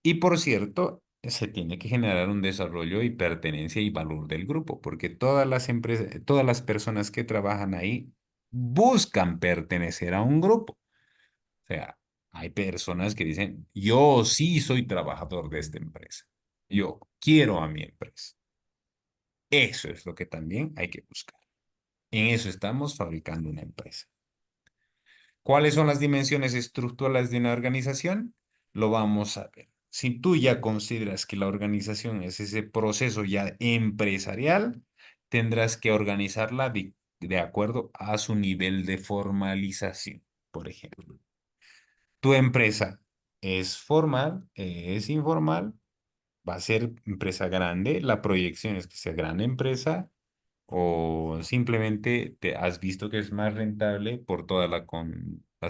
Y por cierto, se tiene que generar un desarrollo y pertenencia y valor del grupo, porque todas las empresas, todas las personas que trabajan ahí buscan pertenecer a un grupo. O sea, hay personas que dicen, yo sí soy trabajador de esta empresa. Yo quiero a mi empresa. Eso es lo que también hay que buscar. En eso estamos fabricando una empresa. ¿Cuáles son las dimensiones estructurales de una organización? Lo vamos a ver. Si tú ya consideras que la organización es ese proceso ya empresarial, tendrás que organizarla de acuerdo a su nivel de formalización. Por ejemplo, tu empresa es formal, es informal, va a ser empresa grande, la proyección es que sea gran empresa o simplemente te has visto que es más rentable por toda la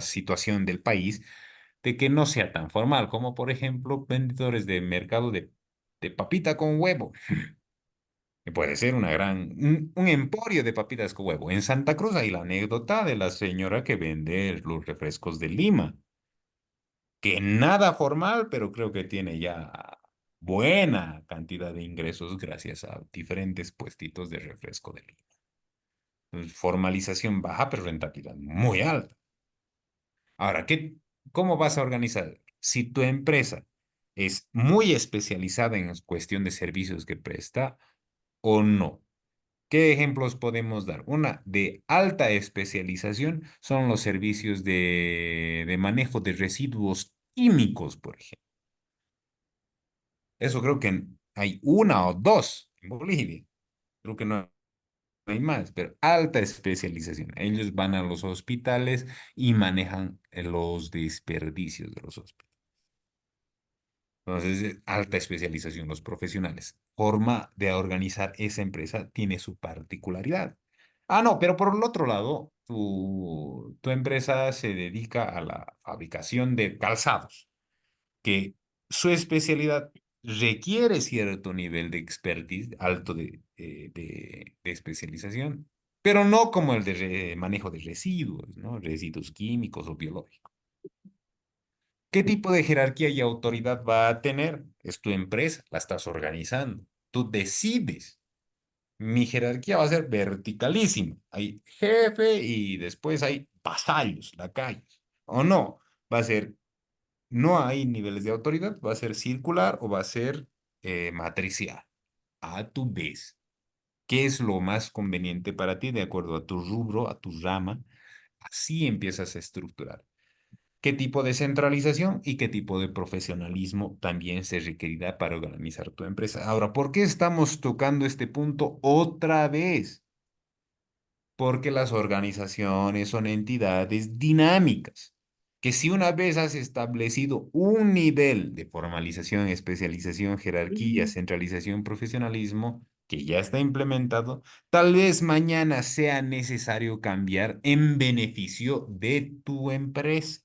situación del país de que no sea tan formal, como por ejemplo vendedores de mercado de papita con huevo, que puede ser un emporio de papitas con huevo. En Santa Cruz hay la anécdota de la señora que vende los refrescos de Lima, que nada formal, pero creo que tiene ya buena cantidad de ingresos gracias a diferentes puestitos de refresco de Lima. Formalización baja, pero rentabilidad muy alta. Ahora, ¿cómo vas a organizar? Si tu empresa es muy especializada en cuestión de servicios que presta o no. ¿Qué ejemplos podemos dar? Una de alta especialización son los servicios de manejo de residuos químicos, por ejemplo. Eso creo que hay una o dos en Bolivia. Creo que no hay más, pero alta especialización. Ellos van a los hospitales y manejan los desperdicios de los hospitales. Entonces, alta especialización, los profesionales. Forma de organizar esa empresa tiene su particularidad. Ah, no, pero por el otro lado, tu empresa se dedica a la fabricación de calzados, que su especialidad requiere cierto nivel de expertise, alto de especialización, pero no como el de manejo de residuos, ¿no? Residuos químicos o biológicos. ¿Qué tipo de jerarquía y autoridad va a tener? Es tu empresa, la estás organizando. Tú decides. Mi jerarquía va a ser verticalísima. Hay jefe y después hay vasallos, lacayos. ¿O no? Va a ser, no hay niveles de autoridad, va a ser circular o va a ser matricial. A tu vez. ¿Qué es lo más conveniente para ti de acuerdo a tu rubro, a tu rama? Así empiezas a estructurar. ¿Qué tipo de centralización y qué tipo de profesionalismo también se requerirá para organizar tu empresa? Ahora, ¿por qué estamos tocando este punto otra vez? Porque las organizaciones son entidades dinámicas, que si una vez has establecido un nivel de formalización, especialización, jerarquía, centralización, profesionalismo, que ya está implementado, tal vez mañana sea necesario cambiar en beneficio de tu empresa.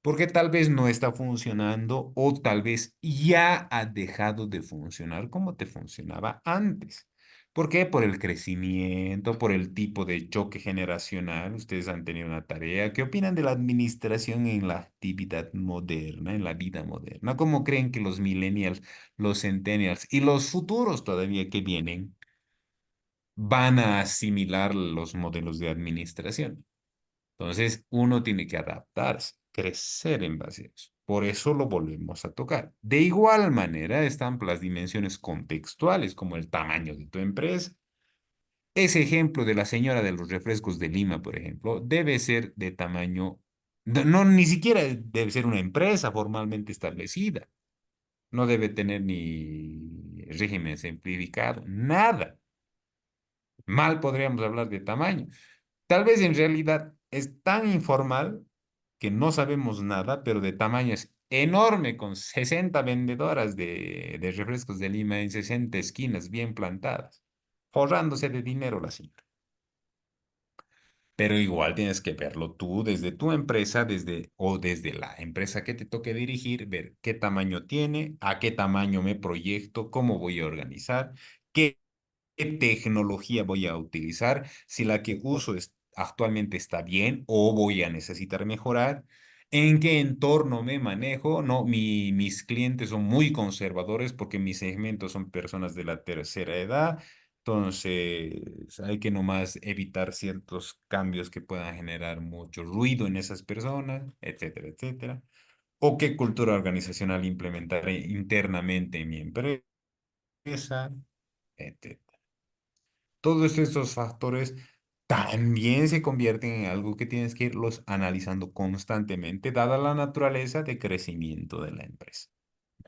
Porque tal vez no está funcionando o tal vez ya ha dejado de funcionar como te funcionaba antes. ¿Por qué? Por el crecimiento, por el tipo de choque generacional. Ustedes han tenido una tarea. ¿Qué opinan de la administración en la actividad moderna, en la vida moderna? ¿Cómo creen que los millennials, los centennials y los futuros todavía que vienen van a asimilar los modelos de administración? Entonces, uno tiene que adaptarse, crecer en base a eso. Por eso lo volvemos a tocar. De igual manera están las dimensiones contextuales, como el tamaño de tu empresa. Ese ejemplo de la señora de los refrescos de Lima, por ejemplo, debe ser de tamaño, no, ni siquiera debe ser una empresa formalmente establecida. No debe tener ni régimen simplificado, nada. Mal podríamos hablar de tamaño. Tal vez en realidad es tan informal que no sabemos nada, pero de tamaño es enorme, con 60 vendedoras de refrescos de Lima en 60 esquinas bien plantadas, forrándose de dinero la señora. Pero igual tienes que verlo tú desde tu empresa, o desde la empresa que te toque dirigir, ver qué tamaño tiene, a qué tamaño me proyecto, cómo voy a organizar, qué tecnología voy a utilizar, si la que uso actualmente está bien o voy a necesitar mejorar, en qué entorno me manejo. No, mis clientes son muy conservadores porque mis segmentos son personas de la tercera edad. Entonces, hay que nomás evitar ciertos cambios que puedan generar mucho ruido en esas personas, etcétera, etcétera. O qué cultura organizacional implementaré internamente en mi empresa, etcétera. Todos estos factores también se convierten en algo que tienes que irlos analizando constantemente, dada la naturaleza de crecimiento de la empresa.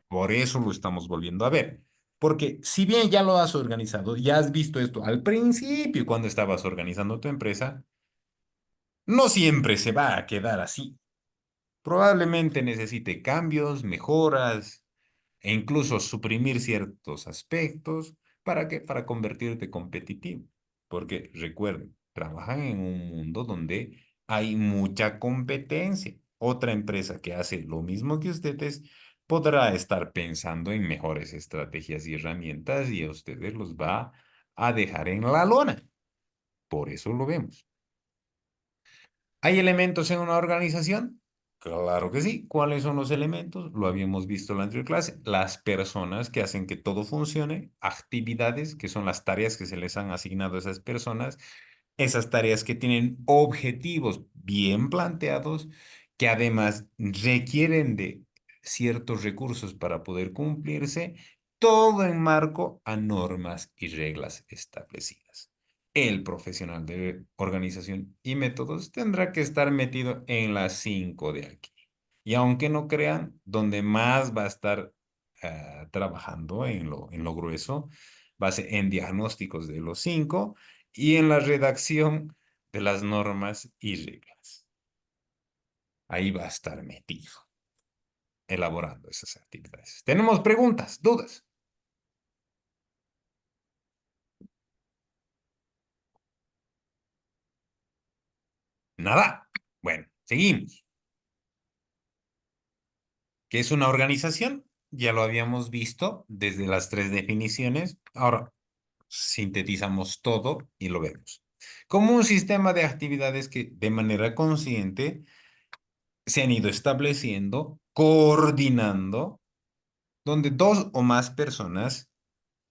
Por eso lo estamos volviendo a ver. Porque si bien ya lo has organizado, ya has visto esto al principio cuando estabas organizando tu empresa, no siempre se va a quedar así. Probablemente necesite cambios, mejoras e incluso suprimir ciertos aspectos para convertirte competitivo. Porque recuerden, trabajan en un mundo donde hay mucha competencia. Otra empresa que hace lo mismo que ustedes podrá estar pensando en mejores estrategias y herramientas y a ustedes los va a dejar en la lona. Por eso lo vemos. ¿Hay elementos en una organización? Claro que sí. ¿Cuáles son los elementos? Lo habíamos visto en la anterior clase. Las personas que hacen que todo funcione, actividades, que son las tareas que se les han asignado a esas personas, esas tareas que tienen objetivos bien planteados, que además requieren de ciertos recursos para poder cumplirse, todo en marco a normas y reglas establecidas. El profesional de organización y métodos tendrá que estar metido en las 5 de aquí. Y aunque no crean, donde más va a estar trabajando en lo grueso, va a ser en diagnósticos de los 5 y en la redacción de las normas y reglas. Ahí va a estar metido, elaborando esas actividades. ¿Tenemos preguntas, dudas? Nada. Bueno, seguimos. ¿Qué es una organización? Ya lo habíamos visto desde las 3 definiciones. Ahora sintetizamos todo y lo vemos. Como un sistema de actividades que de manera consciente se han ido estableciendo, coordinando, donde dos o más personas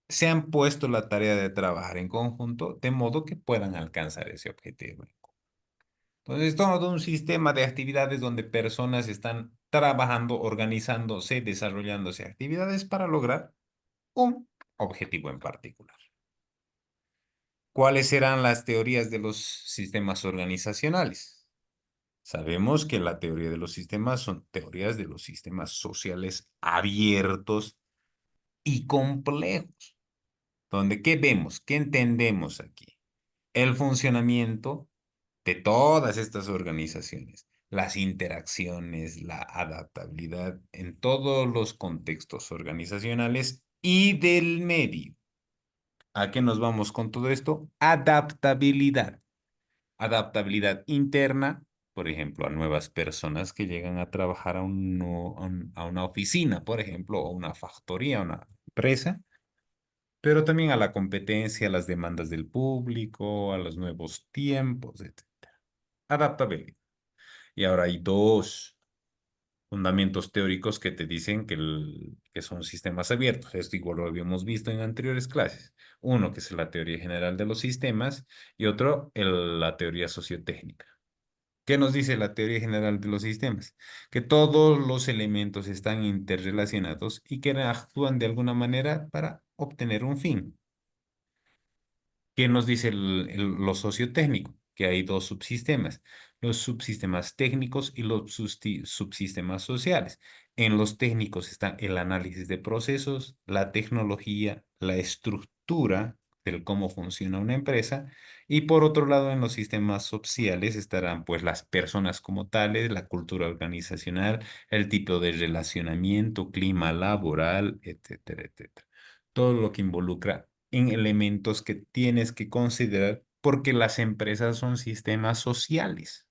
se han puesto la tarea de trabajar en conjunto de modo que puedan alcanzar ese objetivo. Entonces, todo un sistema de actividades donde personas están trabajando, organizándose, desarrollándose actividades para lograr un objetivo en particular. ¿Cuáles serán las teorías de los sistemas organizacionales? Sabemos que la teoría de los sistemas son teorías de los sistemas sociales abiertos y complejos. Donde, ¿qué vemos? ¿Qué entendemos aquí? El funcionamiento de todas estas organizaciones, las interacciones, la adaptabilidad en todos los contextos organizacionales y del medio. ¿A qué nos vamos con todo esto? Adaptabilidad. Adaptabilidad interna, por ejemplo, a nuevas personas que llegan a trabajar a una oficina, por ejemplo, o una factoría, una empresa, pero también a la competencia, a las demandas del público, a los nuevos tiempos, etc. Adaptabilidad. Y ahora hay dos fundamentos teóricos que te dicen que son sistemas abiertos. Esto igual lo habíamos visto en anteriores clases. Uno que es la teoría general de los sistemas y otro la teoría sociotécnica. ¿Qué nos dice la teoría general de los sistemas? Que todos los elementos están interrelacionados y que actúan de alguna manera para obtener un fin. ¿Qué nos dice lo sociotécnico? Que hay dos subsistemas, los subsistemas técnicos y los subsistemas sociales. En los técnicos están el análisis de procesos, la tecnología, la estructura del cómo funciona una empresa, y por otro lado en los sistemas sociales estarán pues las personas como tales, la cultura organizacional, el tipo de relacionamiento, clima laboral, etcétera, etcétera. Todo lo que involucra en elementos que tienes que considerar porque las empresas son sistemas sociales.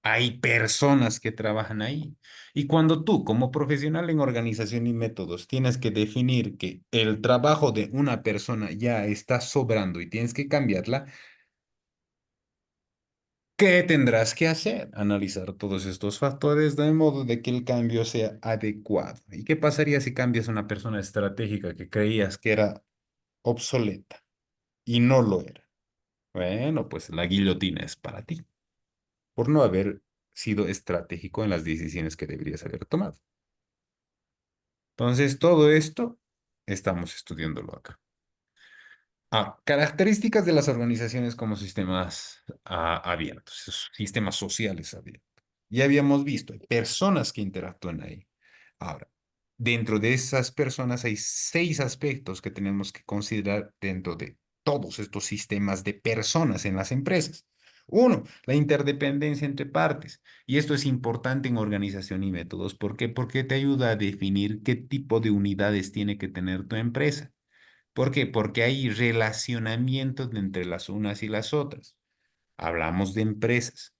Hay personas que trabajan ahí. Y cuando tú, como profesional en organización y métodos, tienes que definir que el trabajo de una persona ya está sobrando y tienes que cambiarla, ¿qué tendrás que hacer? Analizar todos estos factores de modo de que el cambio sea adecuado. ¿Y qué pasaría si cambias a una persona estratégica que creías que era obsoleta y no lo era? Bueno, pues la guillotina es para ti, por no haber sido estratégico en las decisiones que deberías haber tomado. Entonces, todo esto estamos estudiándolo acá. Características de las organizaciones como sistemas abiertos, sistemas sociales abiertos. Ya habíamos visto, hay personas que interactúan ahí. Ahora, dentro de esas personas hay 6 aspectos que tenemos que considerar dentro de todos estos sistemas de personas en las empresas. Uno, la interdependencia entre partes. Y esto es importante en organización y métodos. ¿Por qué? Porque te ayuda a definir qué tipo de unidades tiene que tener tu empresa. ¿Por qué? Porque hay relacionamientos entre las unas y las otras. Hablamos de empresas.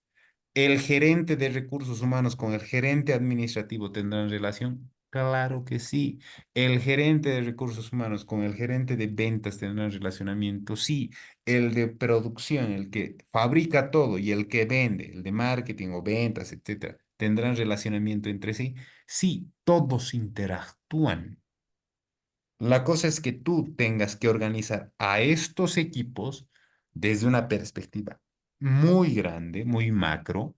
¿El gerente de recursos humanos con el gerente administrativo tendrán relación? Claro que sí. ¿El gerente de recursos humanos con el gerente de ventas tendrán relacionamiento? Sí. ¿El de producción, el que fabrica todo y el que vende, el de marketing o ventas, etcétera, tendrán relacionamiento entre sí? Sí, todos interactúan. La cosa es que tú tengas que organizar a estos equipos desde una perspectiva muy grande, muy macro,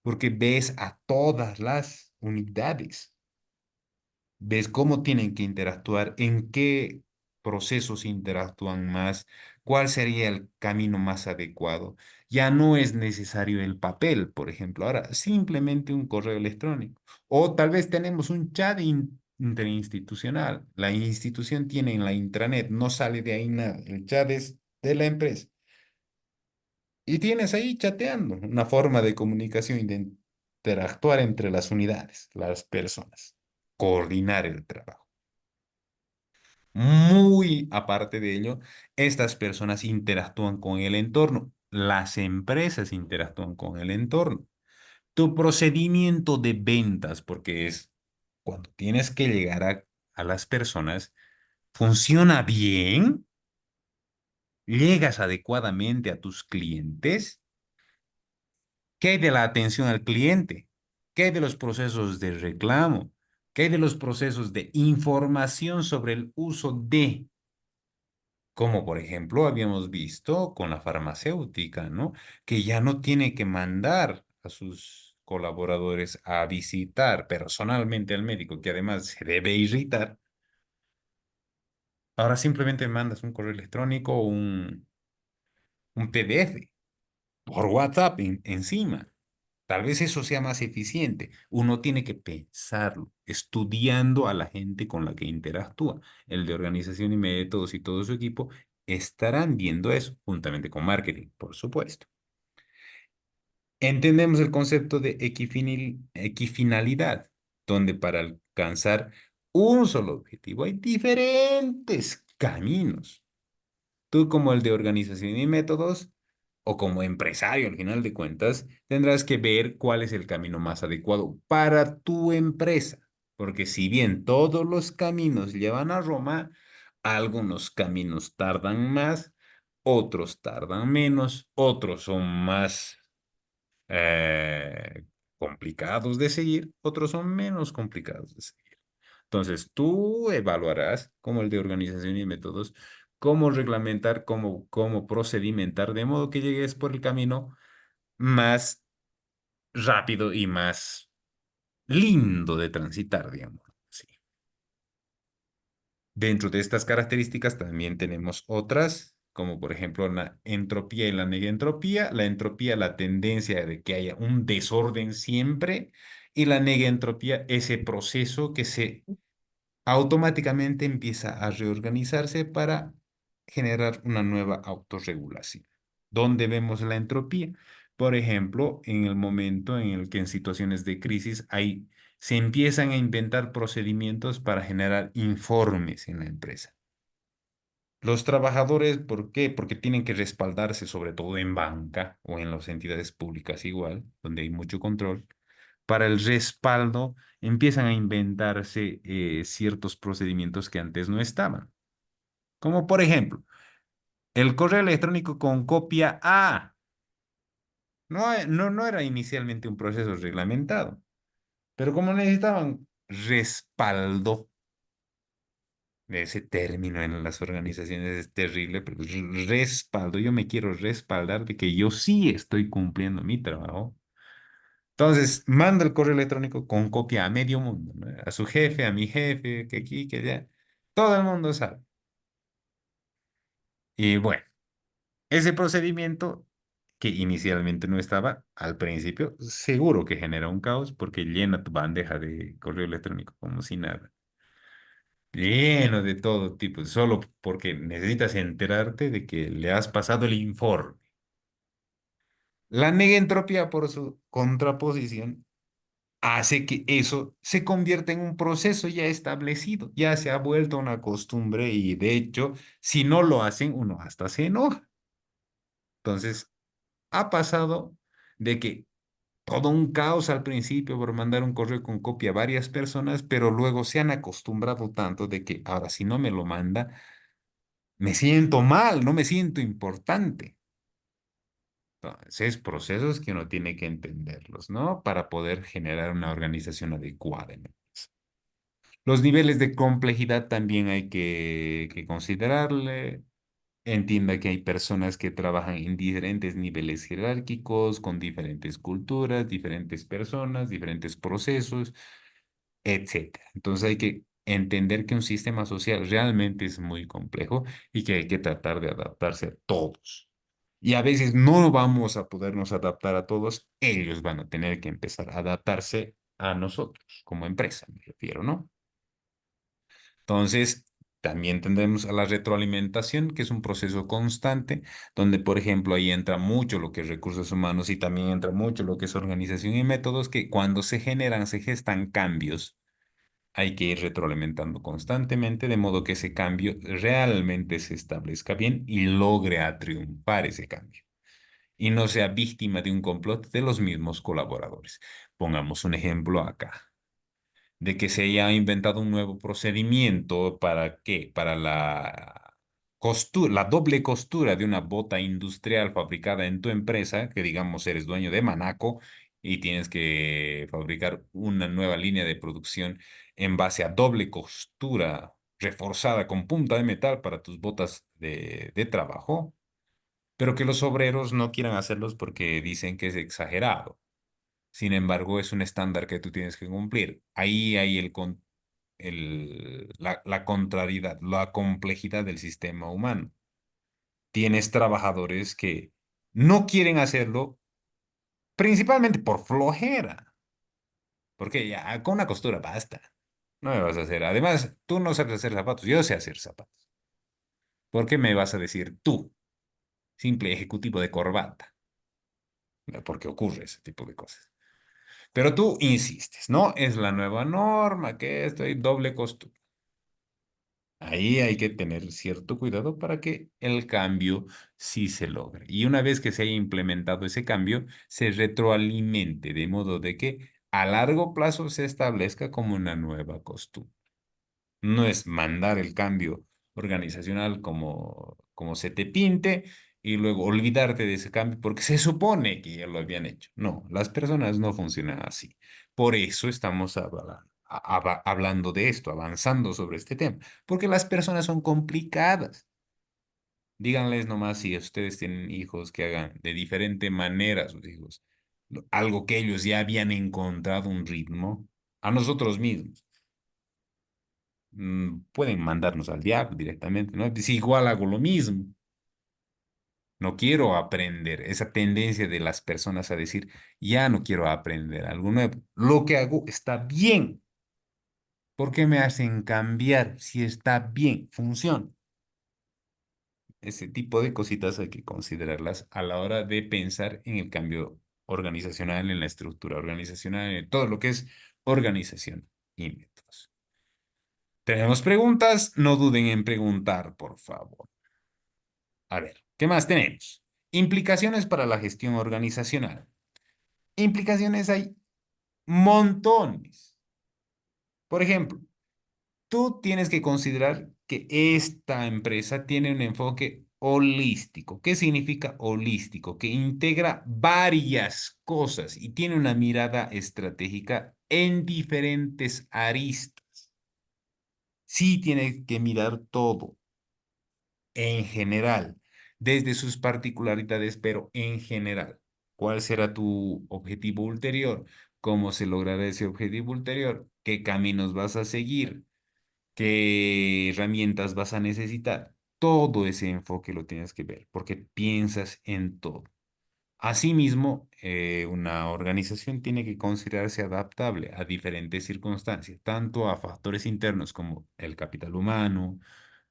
porque ves a todas las unidades. ves cómo tienen que interactuar, en qué procesos interactúan más, cuál sería el camino más adecuado. Ya no es necesario el papel, por ejemplo, ahora simplemente un correo electrónico. O tal vez tenemos un chat interinstitucional. La institución tiene en la intranet, no sale de ahí nada. El chat es de la empresa. Y tienes ahí chateando, una forma de comunicación y de interactuar entre las unidades, las personas, coordinar el trabajo. Muy aparte de ello, estas personas interactúan con el entorno, las empresas interactúan con el entorno. Tu procedimiento de ventas, porque es cuando tienes que llegar a las personas, ¿funciona bien? ¿Llegas adecuadamente a tus clientes? ¿Qué hay de la atención al cliente? ¿Qué hay de los procesos de reclamo? ¿Qué hay de los procesos de información sobre el uso de? Como por ejemplo habíamos visto con la farmacéutica, ¿no? Que ya no tiene que mandar a sus colaboradores a visitar personalmente al médico, que además se debe irritar. Ahora simplemente mandas un correo electrónico o un PDF por WhatsApp encima. Tal vez eso sea más eficiente. Uno tiene que pensarlo, estudiando a la gente con la que interactúa. El de organización y métodos y todo su equipo estarán viendo eso, juntamente con marketing, por supuesto. Entendemos el concepto de equifinalidad, donde para alcanzar un solo objetivo hay diferentes caminos. Tú como el de organización y métodos o como empresario al final de cuentas, tendrás que ver cuál es el camino más adecuado para tu empresa. Porque si bien todos los caminos llevan a Roma, algunos caminos tardan más, otros tardan menos, otros son más complicados de seguir, otros son menos complicados de seguir. Entonces, tú evaluarás como el de organización y métodos, cómo reglamentar, cómo procedimentar, de modo que llegues por el camino más rápido y más lindo de transitar, digamos. Sí. Dentro de estas características también tenemos otras, como por ejemplo la entropía y la negentropía. La entropía, la tendencia de que haya un desorden siempre, y la negentropía, ese proceso que se automáticamente empieza a reorganizarse para generar una nueva autorregulación. ¿Dónde vemos la entropía? Por ejemplo, en el momento en el que en situaciones de crisis se empiezan a inventar procedimientos para generar informes en la empresa. Los trabajadores, ¿por qué? Porque tienen que respaldarse, sobre todo en banca o en las entidades públicas igual, donde hay mucho control. Para el respaldo empiezan a inventarse ciertos procedimientos que antes no estaban. Como por ejemplo, el correo electrónico con copia A. No era inicialmente un proceso reglamentado, pero como necesitaban respaldo, ese término en las organizaciones es terrible, pero respaldo, yo me quiero respaldar de que yo sí estoy cumpliendo mi trabajo. Entonces, manda el correo electrónico con copia a medio mundo, ¿no? A su jefe, a mi jefe, que aquí, que allá. Todo el mundo sabe. Y bueno, ese procedimiento que inicialmente no estaba al principio, seguro que genera un caos porque llena tu bandeja de correo electrónico como si nada. Lleno de todo tipo, solo porque necesitas enterarte de que le has pasado el informe. La negentropía, por su contraposición, hace que eso se convierta en un proceso ya establecido, ya se ha vuelto una costumbre y de hecho, si no lo hacen, uno hasta se enoja. Entonces, ha pasado de que todo un caos al principio por mandar un correo con copia a varias personas, pero luego se han acostumbrado tanto de que ahora si no me lo manda, me siento mal, no me siento importante. Entonces, procesos que uno tiene que entenderlos, ¿no? Para poder generar una organización adecuada, ¿no? Los niveles de complejidad también hay que considerarle. Entienda que hay personas que trabajan en diferentes niveles jerárquicos, con diferentes culturas, diferentes personas, diferentes procesos. etcétera. Entonces hay que entender que un sistema social realmente es muy complejo y que hay que tratar de adaptarse a todos. Y a veces no vamos a podernos adaptar a todos, ellos van a tener que empezar a adaptarse a nosotros, como empresa, me refiero, ¿no? Entonces, también tendremos a la retroalimentación, que es un proceso constante, donde, por ejemplo, ahí entra mucho lo que es recursos humanos y también entra mucho lo que es organización y métodos, que cuando se generan, se gestan cambios, hay que ir retroalimentando constantemente, de modo que ese cambio realmente se establezca bien y logre a triunfar ese cambio y no sea víctima de un complot de los mismos colaboradores. Pongamos un ejemplo acá de que se haya inventado un nuevo procedimiento para qué, para la costura, la doble costura de una bota industrial fabricada en tu empresa, que digamos eres dueño de Manaco y tienes que fabricar una nueva línea de producción en base a doble costura reforzada con punta de metal para tus botas de trabajo, pero que los obreros no quieran hacerlos porque dicen que es exagerado. Sin embargo, es un estándar que tú tienes que cumplir. Ahí hay la contrariedad, la complejidad del sistema humano. Tienes trabajadores que no quieren hacerlo principalmente por flojera, porque ya con una costura basta. No me vas a hacer. Además, tú no sabes hacer zapatos, yo sé hacer zapatos. ¿Por qué me vas a decir tú, simple ejecutivo de corbata? Porque ocurre ese tipo de cosas. Pero tú insistes, ¿no? Es la nueva norma, que esto hay doble costura. Ahí hay que tener cierto cuidado para que el cambio sí se logre. Y una vez que se haya implementado ese cambio, se retroalimente, de modo de que a largo plazo se establezca como una nueva costumbre. No es mandar el cambio organizacional como se te pinte y luego olvidarte de ese cambio porque se supone que ya lo habían hecho. No, las personas no funcionan así. Por eso estamos hablando de esto, avanzando sobre este tema, porque las personas son complicadas. Díganles nomás si ustedes tienen hijos que hagan de diferente manera a sus hijos, algo que ellos ya habían encontrado un ritmo a nosotros mismos pueden mandarnos al diablo directamente, ¿no? Si igual hago lo mismo, no quiero aprender. Esa tendencia de las personas a decir, ya no quiero aprender algo nuevo. Lo que hago está bien. ¿Por qué me hacen cambiar si está bien, funciona? Ese tipo de cositas hay que considerarlas a la hora de pensar en el cambio organizacional, en la estructura organizacional, en todo lo que es organización y métodos. ¿Tenemos preguntas? No duden en preguntar, por favor. A ver, ¿qué más tenemos? Implicaciones para la gestión organizacional. Implicaciones hay montones. Por ejemplo, tú tienes que considerar que esta empresa tiene un enfoque holístico. ¿Qué significa holístico? Que integra varias cosas y tiene una mirada estratégica en diferentes aristas. Sí tiene que mirar todo en general, desde sus particularidades, pero en general. ¿Cuál será tu objetivo ulterior? ¿Cómo se logrará ese objetivo ulterior? ¿Qué caminos vas a seguir? ¿Qué herramientas vas a necesitar? Todo ese enfoque lo tienes que ver porque piensas en todo. Asimismo, una organización tiene que considerarse adaptable a diferentes circunstancias, tanto a factores internos como el capital humano,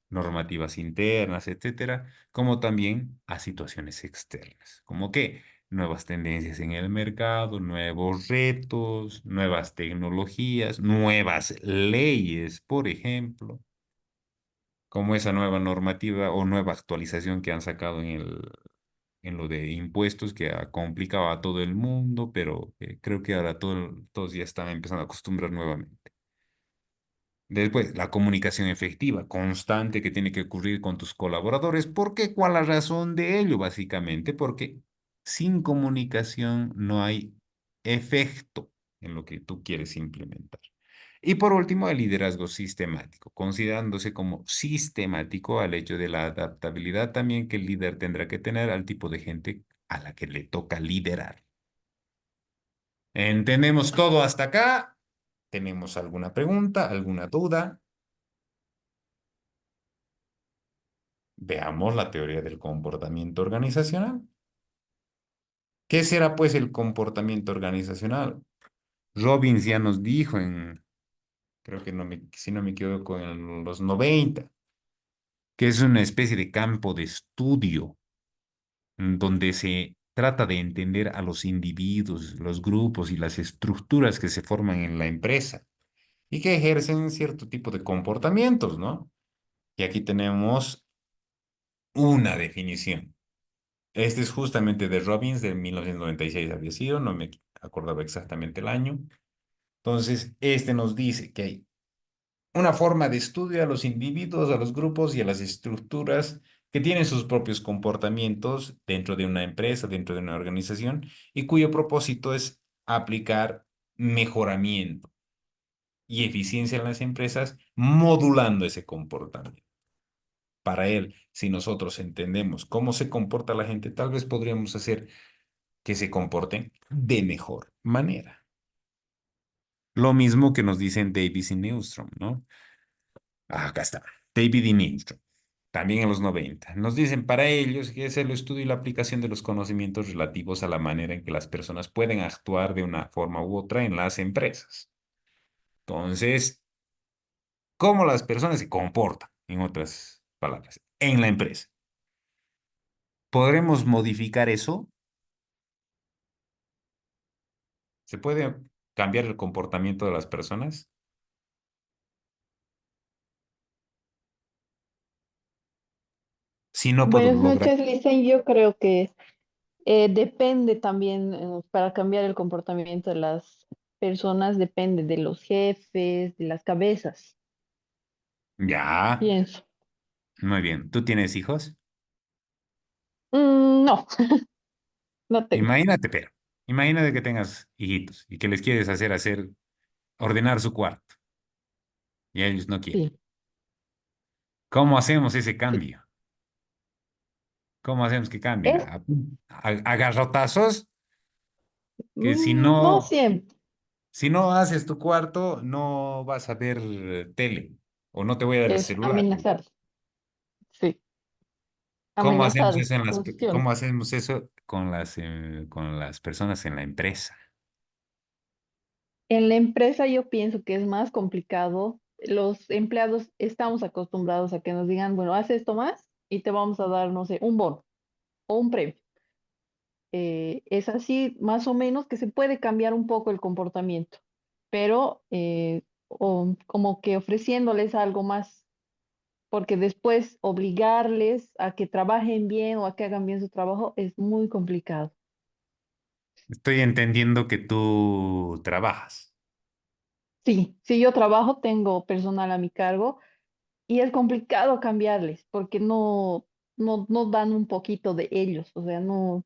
normativas internas, etcétera, como también a situaciones externas, como que nuevas tendencias en el mercado, nuevos retos, nuevas tecnologías, nuevas leyes, por ejemplo, como esa nueva normativa o nueva actualización que han sacado en lo de impuestos que ha complicado a todo el mundo, pero creo que ahora todos ya están empezando a acostumbrar nuevamente. Después, la comunicación efectiva, constante que tiene que ocurrir con tus colaboradores. ¿Por qué? ¿Cuál la razón de ello? Básicamente, porque sin comunicación no hay efecto en lo que tú quieres implementar. Y por último, el liderazgo sistemático, considerándose como sistemático al hecho de la adaptabilidad también que el líder tendrá que tener al tipo de gente a la que le toca liderar. ¿Entendemos todo hasta acá? ¿Tenemos alguna pregunta, alguna duda? Veamos la teoría del comportamiento organizacional. ¿Qué será pues el comportamiento organizacional? Robbins ya nos dijo creo que si no me equivoco, en los 90, que es una especie de campo de estudio donde se trata de entender a los individuos, los grupos y las estructuras que se forman en la empresa y que ejercen cierto tipo de comportamientos, ¿no? Y aquí tenemos una definición. Este es justamente de Robbins de 1996 había sido, no me acordaba exactamente el año. Entonces, este nos dice que hay una forma de estudio a los individuos, a los grupos y a las estructuras que tienen sus propios comportamientos dentro de una empresa, dentro de una organización, y cuyo propósito es aplicar mejoramiento y eficiencia en las empresas, modulando ese comportamiento. Para él, si nosotros entendemos cómo se comporta la gente, tal vez podríamos hacer que se comporten de mejor manera. Lo mismo que nos dicen Davis y Newstrom, ¿no? Acá está, David y Newstrom, también en los 90. Nos dicen para ellos que es el estudio y la aplicación de los conocimientos relativos a la manera en que las personas pueden actuar de una forma u otra en las empresas. Entonces, cómo las personas se comportan, en otras palabras, en la empresa. ¿Podremos modificar eso? ¿Se puede cambiar el comportamiento de las personas? Si no puedo Buenas lograr. noches, Licen. Yo creo que depende también, para cambiar el comportamiento de las personas, depende de los jefes, de las cabezas, Ya, pienso. muy bien. ¿Tú tienes hijos? No, no tengo. Imagínate que tengas hijitos y que les quieres ordenar su cuarto y ellos no quieren. Sí, ¿Cómo hacemos ese sí. cambio? ¿Cómo hacemos que cambien? Es, A garrotazos, que no siempre, si no haces tu cuarto, no vas a ver tele o no te voy a dar el es celular. amenazar, sí, ¿Cómo hacemos amenazar eso funciona. cómo hacemos eso con las personas en la empresa? En la empresa yo pienso que es más complicado. Los empleados estamos acostumbrados a que nos digan, bueno, haz esto más y te vamos a dar, no sé, un bono o un premio. Es así más o menos que se puede cambiar un poco el comportamiento, pero como que ofreciéndoles algo más, porque después obligarles a que trabajen bien o a que hagan bien su trabajo es muy complicado. Estoy entendiendo que tú trabajas. Sí, si yo trabajo, tengo personal a mi cargo y es complicado cambiarles porque no dan un poquito de ellos, o sea, no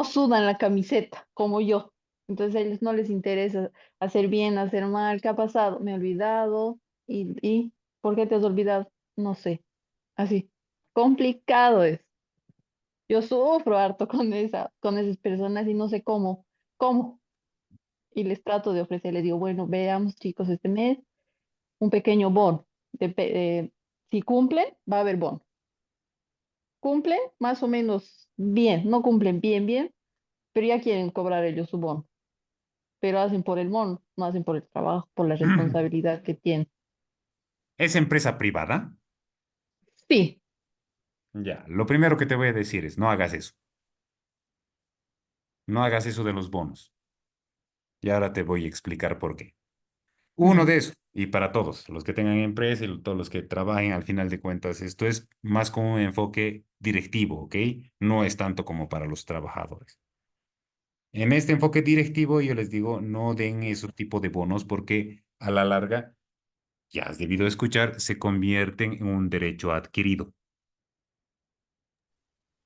sudan la camiseta como yo. Entonces a ellos no les interesa hacer bien, hacer mal. ¿Qué ha pasado? Me he olvidado. ¿Y por qué te has olvidado? No sé. Así. Complicado es. Yo sufro harto con esas personas y no sé cómo. Y les trato de ofrecer, les digo, bueno, veamos chicos, este mes un pequeño bono. Si cumplen, va a haber bono. Cumplen más o menos bien, no cumplen bien, pero ya quieren cobrar ellos su bono. Pero hacen por el mono, no hacen por el trabajo, por la responsabilidad que tienen. ¿Es empresa privada? Sí, Ya, lo primero que te voy a decir es, no hagas eso. No hagas eso de los bonos. Y ahora te voy a explicar por qué. Uno ya, de esos, y para todos, los que tengan empresa y todos los que trabajen, al final de cuentas, esto es más con un enfoque directivo, ¿ok? No es tanto como para los trabajadores. En este enfoque directivo, yo les digo, no den ese tipo de bonos porque a la larga, ya has debido escuchar, se convierten en un derecho adquirido.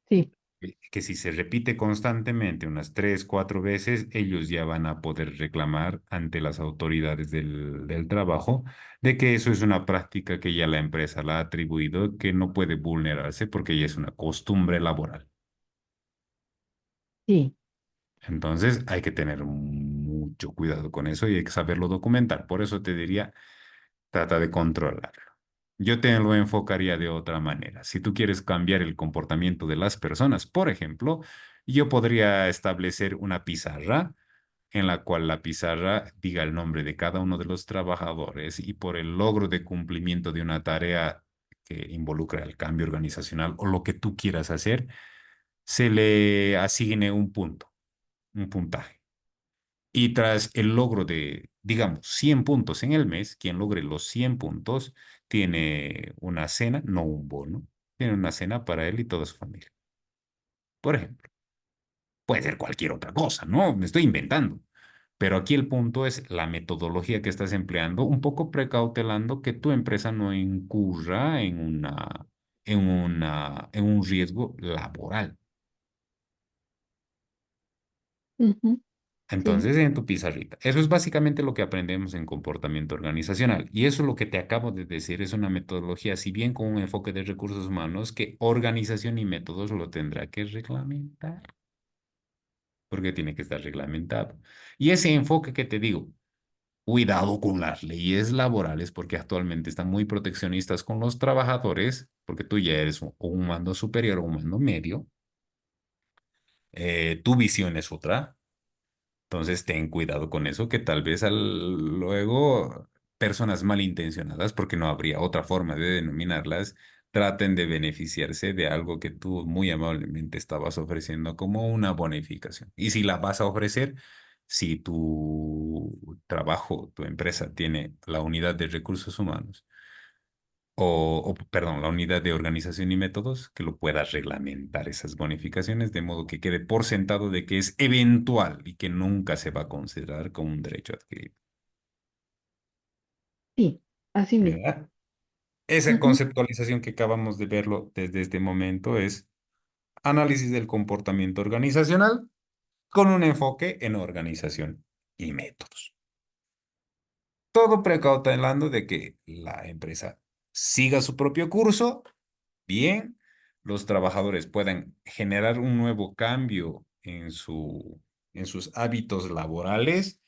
sí, Que si se repite constantemente unas 3, 4 veces, ellos ya van a poder reclamar ante las autoridades del trabajo de que eso es una práctica que ya la empresa la ha atribuido, que no puede vulnerarse porque ya es una costumbre laboral. sí, Entonces hay que tener mucho cuidado con eso y hay que saberlo documentar. Por eso te diría, trata de controlarlo. Yo te lo enfocaría de otra manera. Si tú quieres cambiar el comportamiento de las personas, por ejemplo, yo podría establecer una pizarra en la cual la pizarra diga el nombre de cada uno de los trabajadores y por el logro de cumplimiento de una tarea que involucra el cambio organizacional o lo que tú quieras hacer, se le asigne un punto, un puntaje. Y tras el logro de, digamos, 100 puntos en el mes, quien logre los 100 puntos tiene una cena, no un bono, tiene una cena para él y toda su familia. Por ejemplo, puede ser cualquier otra cosa, ¿no? Me estoy inventando. Pero aquí el punto es la metodología que estás empleando, un poco precautelando que tu empresa no incurra en un riesgo laboral. Ujú, sí, Entonces, en tu pizarrita. Eso es básicamente lo que aprendemos en comportamiento organizacional. Y eso lo que te acabo de decir es una metodología, si bien con un enfoque de recursos humanos, que organización y métodos lo tendrá que reglamentar, porque tiene que estar reglamentado. Y ese enfoque que te digo, cuidado con las leyes laborales, porque actualmente están muy proteccionistas con los trabajadores, porque tú ya eres un mando superior o un mando medio, tu visión es otra. Entonces, ten cuidado con eso, que tal vez luego personas malintencionadas, porque no habría otra forma de denominarlas, traten de beneficiarse de algo que tú muy amablemente estabas ofreciendo como una bonificación. Y si la vas a ofrecer, si tu trabajo, tu empresa tiene la unidad de recursos humanos, perdón, la unidad de organización y métodos, que lo pueda reglamentar esas bonificaciones, de modo que quede por sentado de que es eventual y que nunca se va a considerar como un derecho adquirido. sí, así mismo. ¿Verdad? Esa Ujú, conceptualización que acabamos de verlo desde este momento es análisis del comportamiento organizacional con un enfoque en organización y métodos. Todo precautelando de que la empresa siga su propio curso bien, los trabajadores puedan generar un nuevo cambio en sus hábitos laborales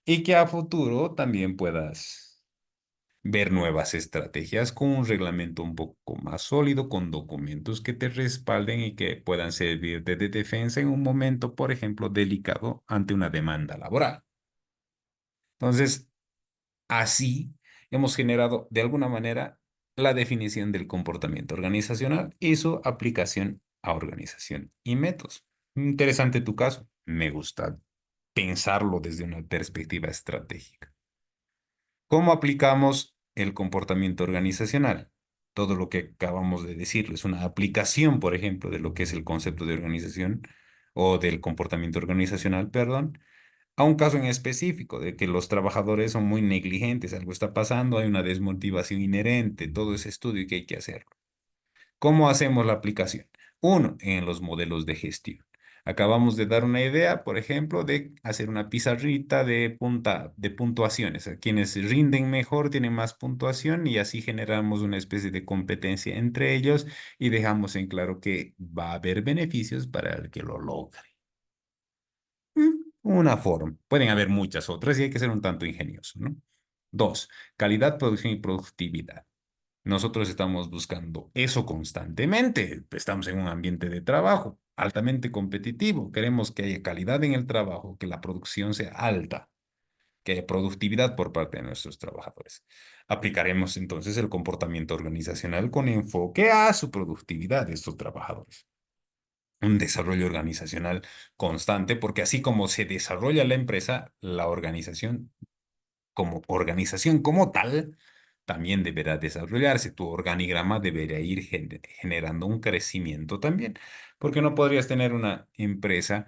y que a futuro también puedas ver nuevas estrategias con un reglamento un poco más sólido, con documentos que te respalden y que puedan servir de defensa en un momento, por ejemplo, delicado ante una demanda laboral. Entonces, así hemos generado de alguna manera la definición del comportamiento organizacional y su aplicación a organización y métodos. Interesante tu caso. Me gusta pensarlo desde una perspectiva estratégica. ¿Cómo aplicamos el comportamiento organizacional? Todo lo que acabamos de decir es una aplicación, por ejemplo, de lo que es el concepto de organización o del comportamiento organizacional, perdón, a un caso en específico de que los trabajadores son muy negligentes, algo está pasando, hay una desmotivación inherente, todo ese estudio que hay que hacerlo. ¿Cómo hacemos la aplicación? Uno, en los modelos de gestión. Acabamos de dar una idea, por ejemplo, de hacer una pizarrita de puntuaciones. A quienes rinden mejor tienen más puntuación y así generamos una especie de competencia entre ellos y dejamos en claro que va a haber beneficios para el que lo logre. Una forma. Pueden haber muchas otras y hay que ser un tanto ingenioso, ¿no? Dos, calidad, producción y productividad. Nosotros estamos buscando eso constantemente. Estamos en un ambiente de trabajo altamente competitivo. Queremos que haya calidad en el trabajo, que la producción sea alta, que haya productividad por parte de nuestros trabajadores. Aplicaremos entonces el comportamiento organizacional con enfoque a su productividad de estos trabajadores. Un desarrollo organizacional constante, porque así como se desarrolla la empresa, la organización como tal, también deberá desarrollarse. Tu organigrama debería ir generando un crecimiento también, porque no podrías tener una empresa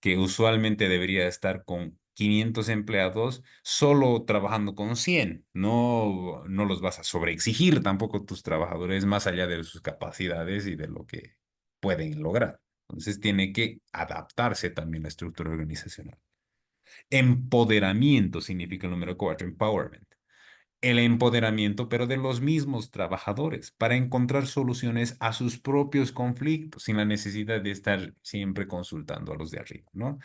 que usualmente debería estar con 500 empleados solo trabajando con 100. No, no los vas a sobreexigir tampoco tus trabajadores más allá de sus capacidades y de lo que pueden lograr. Entonces tiene que adaptarse también la estructura organizacional. Empoderamiento significa el número 4, empowerment. El empoderamiento, pero de los mismos trabajadores, para encontrar soluciones a sus propios conflictos, sin la necesidad de estar siempre consultando a los de arriba, ¿no?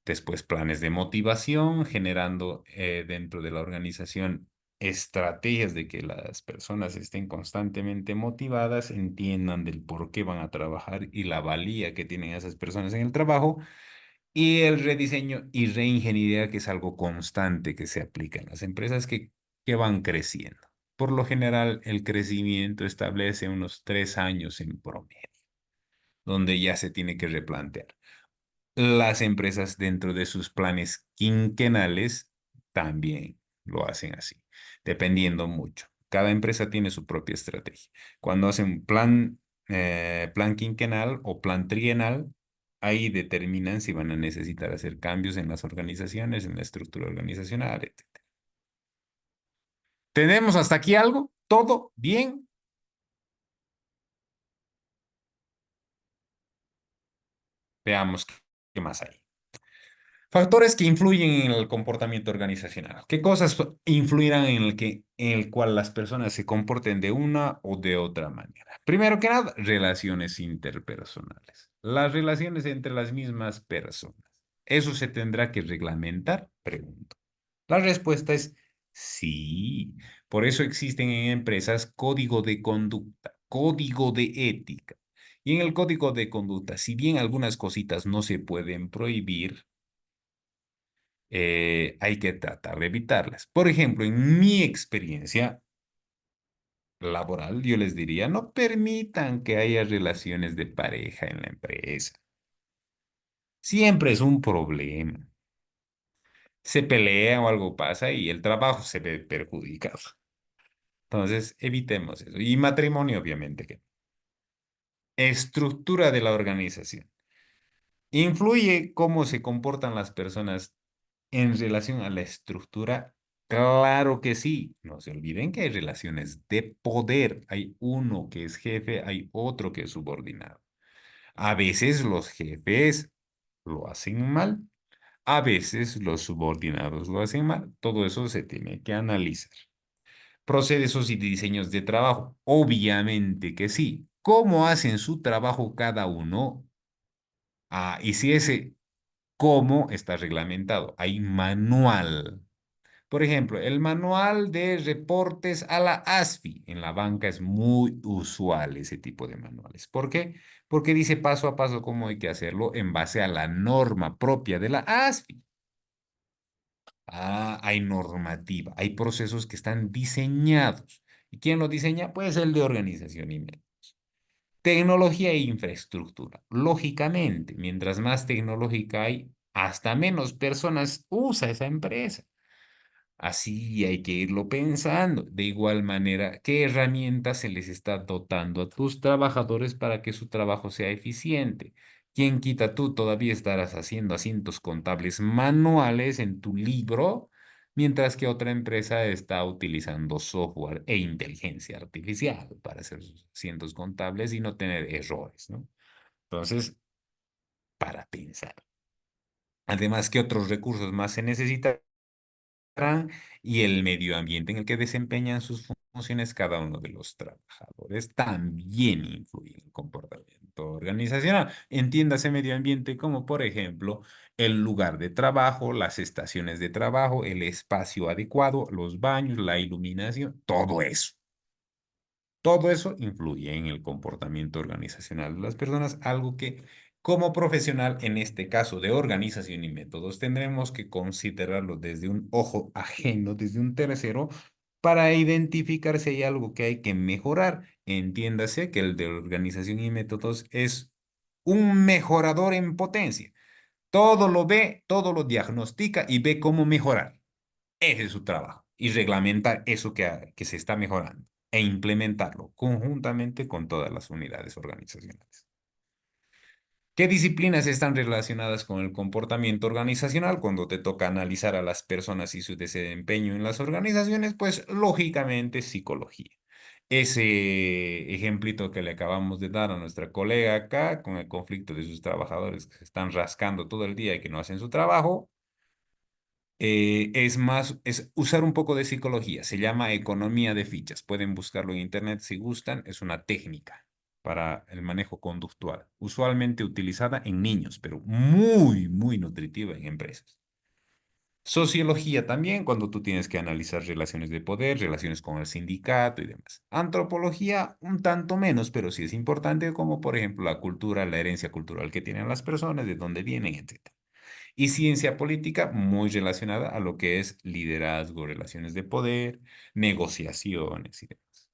Después planes de motivación, generando dentro de la organización estrategias de que las personas estén constantemente motivadas, entiendan del por qué van a trabajar y la valía que tienen esas personas en el trabajo. Y el rediseño y reingeniería, que es algo constante que se aplica en las empresas que van creciendo. Por lo general, el crecimiento establece unos 3 años en promedio, donde ya se tiene que replantear. Las empresas dentro de sus planes quinquenales también lo hacen así, dependiendo mucho. Cada empresa tiene su propia estrategia. Cuando hacen plan quinquenal o plan trienal, ahí determinan si van a necesitar hacer cambios en las organizaciones, en la estructura organizacional, etc. ¿Tenemos hasta aquí algo? ¿Todo bien? Veamos qué más hay. Factores que influyen en el comportamiento organizacional. ¿Qué cosas influirán en el cual las personas se comporten de una o de otra manera? Primero que nada, relaciones interpersonales. Las relaciones entre las mismas personas. ¿Eso se tendrá que reglamentar? Pregunto. La respuesta es sí. Por eso existen en empresas código de conducta, código de ética. Y en el código de conducta, si bien algunas cositas no se pueden prohibir, hay que tratar de evitarlas. Por ejemplo, en mi experiencia laboral, yo les diría, no permitan que haya relaciones de pareja en la empresa. Siempre es un problema. Se pelea o algo pasa y el trabajo se ve perjudicado. Entonces, evitemos eso. Y matrimonio, obviamente que. Estructura de la organización. ¿Influye cómo se comportan las personas en relación a la estructura? Claro que sí. No se olviden que hay relaciones de poder. Hay uno que es jefe, hay otro que es subordinado. A veces los jefes lo hacen mal, a veces los subordinados lo hacen mal. Todo eso se tiene que analizar. Procesos y diseños de trabajo. Obviamente que sí. ¿Cómo hacen su trabajo cada uno? Y si ese cómo está reglamentado. Hay manual. Por ejemplo, el manual de reportes a la ASFI. En la banca es muy usual ese tipo de manuales. ¿Por qué? Porque dice paso a paso cómo hay que hacerlo en base a la norma propia de la ASFI. Hay normativa, hay procesos que están diseñados. ¿Y quién lo diseña? Pues el de organización y métodos. Tecnología e infraestructura. Lógicamente, mientras más tecnológica hay, hasta menos personas usa esa empresa. Así hay que irlo pensando. De igual manera, ¿qué herramientas se les está dotando a tus trabajadores para que su trabajo sea eficiente? ¿Quién quita tú todavía estarás haciendo asientos contables manuales en tu libro, mientras que otra empresa está utilizando software e inteligencia artificial para hacer sus asientos contables y no tener errores, ¿no? Entonces, para pensar. Además, ¿qué otros recursos más se necesitan? Y el medio ambiente en el que desempeñan sus funciones cada uno de los trabajadores también influye en el comportamiento organizacional. Entiéndase medio ambiente como, por ejemplo, el lugar de trabajo, las estaciones de trabajo, el espacio adecuado, los baños, la iluminación, todo eso. Todo eso influye en el comportamiento organizacional de las personas, algo que como profesional, en este caso de organización y métodos, tendremos que considerarlo desde un ojo ajeno, desde un tercero, para identificar si hay algo que hay que mejorar. Entiéndase que el de organización y métodos es un mejorador en potencia. Todo lo ve, todo lo diagnostica y ve cómo mejorar. Ese es su trabajo. Y reglamentar eso que se está mejorando e implementarlo conjuntamente con todas las unidades organizacionales. ¿Qué disciplinas están relacionadas con el comportamiento organizacional cuando te toca analizar a las personas y su desempeño en las organizaciones? Pues lógicamente psicología. Ese ejemplito que le acabamos de dar a nuestra colega acá con el conflicto de sus trabajadores que se están rascando todo el día y que no hacen su trabajo, es usar un poco de psicología. Se llama economía de fichas. Pueden buscarlo en internet si gustan. Es una técnica. para el manejo conductual, usualmente utilizada en niños, pero muy, muy nutritiva en empresas. Sociología también, cuando tú tienes que analizar relaciones de poder, relaciones con el sindicato y demás. Antropología, un tanto menos, pero sí es importante, como por ejemplo la cultura, la herencia cultural que tienen las personas, de dónde vienen, etc. Y ciencia política, muy relacionada a lo que es liderazgo, relaciones de poder, negociaciones y demás.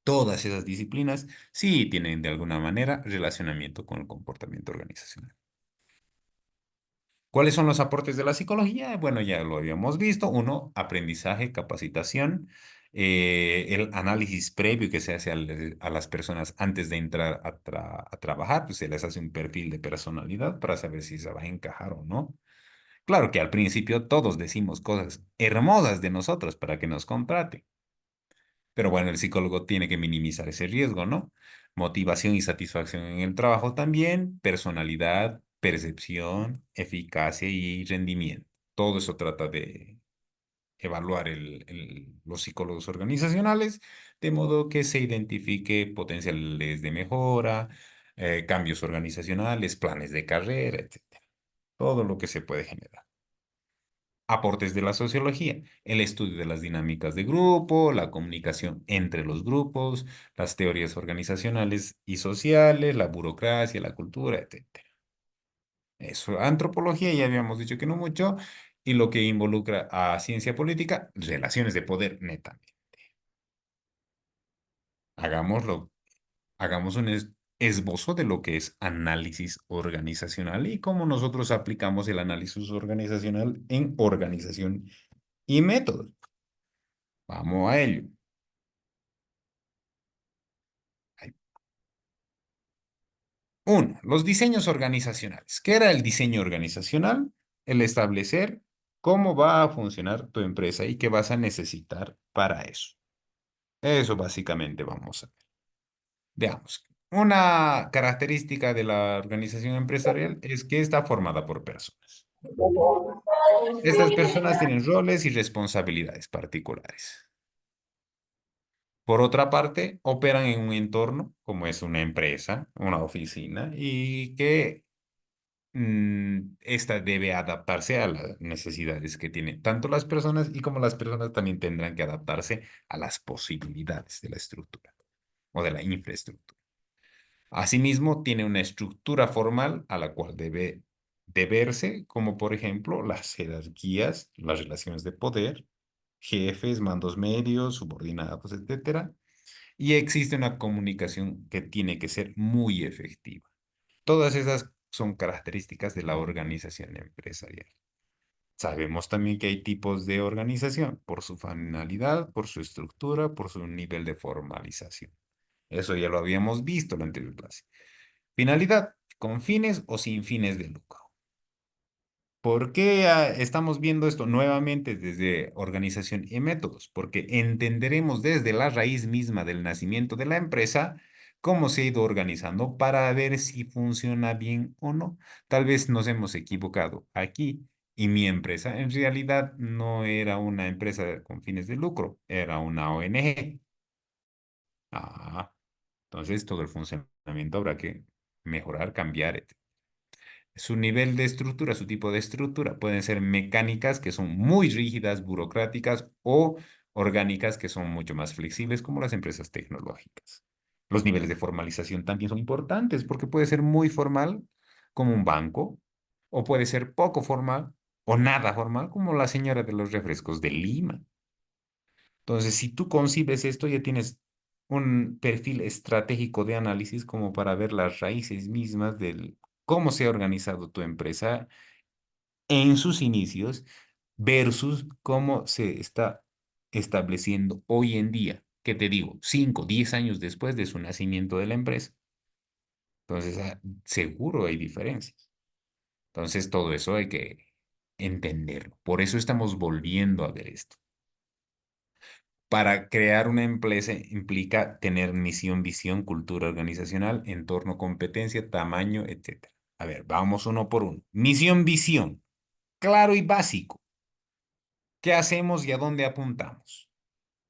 Todas esas disciplinas sí tienen de alguna manera relacionamiento con el comportamiento organizacional. ¿Cuáles son los aportes de la psicología? Bueno, ya lo habíamos visto. Uno, aprendizaje, capacitación, el análisis previo que se hace a las personas antes de entrar a trabajar, pues se les hace un perfil de personalidad para saber si se va a encajar o no. Claro que al principio todos decimos cosas hermosas de nosotros para que nos contraten. Pero bueno, el psicólogo tiene que minimizar ese riesgo, ¿no? Motivación y satisfacción en el trabajo también, personalidad, percepción, eficacia y rendimiento. Todo eso trata de evaluar los psicólogos organizacionales, de modo que se identifique potenciales de mejora, cambios organizacionales, planes de carrera, etcétera. Todo lo que se puede generar. Aportes de la sociología, el estudio de las dinámicas de grupo, la comunicación entre los grupos, las teorías organizacionales y sociales, la burocracia, la cultura, etcétera. Eso, antropología ya habíamos dicho que no mucho, y lo que involucra a ciencia política, relaciones de poder netamente. Hagámoslo, hagamos un esbozo de lo que es análisis organizacional y cómo nosotros aplicamos el análisis organizacional en organización y métodos. Vamos a ello. Ahí. Uno, los diseños organizacionales. ¿Qué era el diseño organizacional? El establecer cómo va a funcionar tu empresa y qué vas a necesitar para eso. Eso básicamente vamos a ver. Veamos. Una característica de la organización empresarial es que está formada por personas. Estas personas tienen roles y responsabilidades particulares. Por otra parte, operan en un entorno como es una empresa, una oficina, y que esta debe adaptarse a las necesidades que tienen tanto las personas y como las personas también tendrán que adaptarse a las posibilidades de la estructura o de la infraestructura. Asimismo, tiene una estructura formal a la cual debe deberse, como por ejemplo las jerarquías, las relaciones de poder, jefes, mandos medios, subordinados, etcétera. Y existe una comunicación que tiene que ser muy efectiva. Todas esas son características de la organización empresarial. Sabemos también que hay tipos de organización por su finalidad, por su estructura, por su nivel de formalización. Eso ya lo habíamos visto en la anterior clase. Finalidad, con fines o sin fines de lucro. ¿Por qué estamos viendo esto nuevamente desde organización y métodos? Porque entenderemos desde la raíz misma del nacimiento de la empresa cómo se ha ido organizando para ver si funciona bien o no. Tal vez nos hemos equivocado aquí y mi empresa en realidad no era una empresa con fines de lucro, era una ONG. Ah, entonces todo el funcionamiento habrá que mejorar, cambiar, etc. Su nivel de estructura, su tipo de estructura, pueden ser mecánicas que son muy rígidas, burocráticas o orgánicas que son mucho más flexibles como las empresas tecnológicas. Los niveles de formalización también son importantes porque puede ser muy formal como un banco o puede ser poco formal o nada formal como la señora de los refrescos de Lima. Entonces, si tú concibes esto, ya tienes un perfil estratégico de análisis como para ver las raíces mismas del cómo se ha organizado tu empresa en sus inicios versus cómo se está estableciendo hoy en día. ¿Qué te digo? 5, 10 años después de su nacimiento de la empresa. Entonces, seguro hay diferencias. Entonces, todo eso hay que entenderlo. Por eso estamos volviendo a ver esto. Para crear una empresa implica tener misión, visión, cultura organizacional, entorno, competencia, tamaño, etc. A ver, vamos uno por uno. Misión, visión. Claro y básico. ¿Qué hacemos y a dónde apuntamos?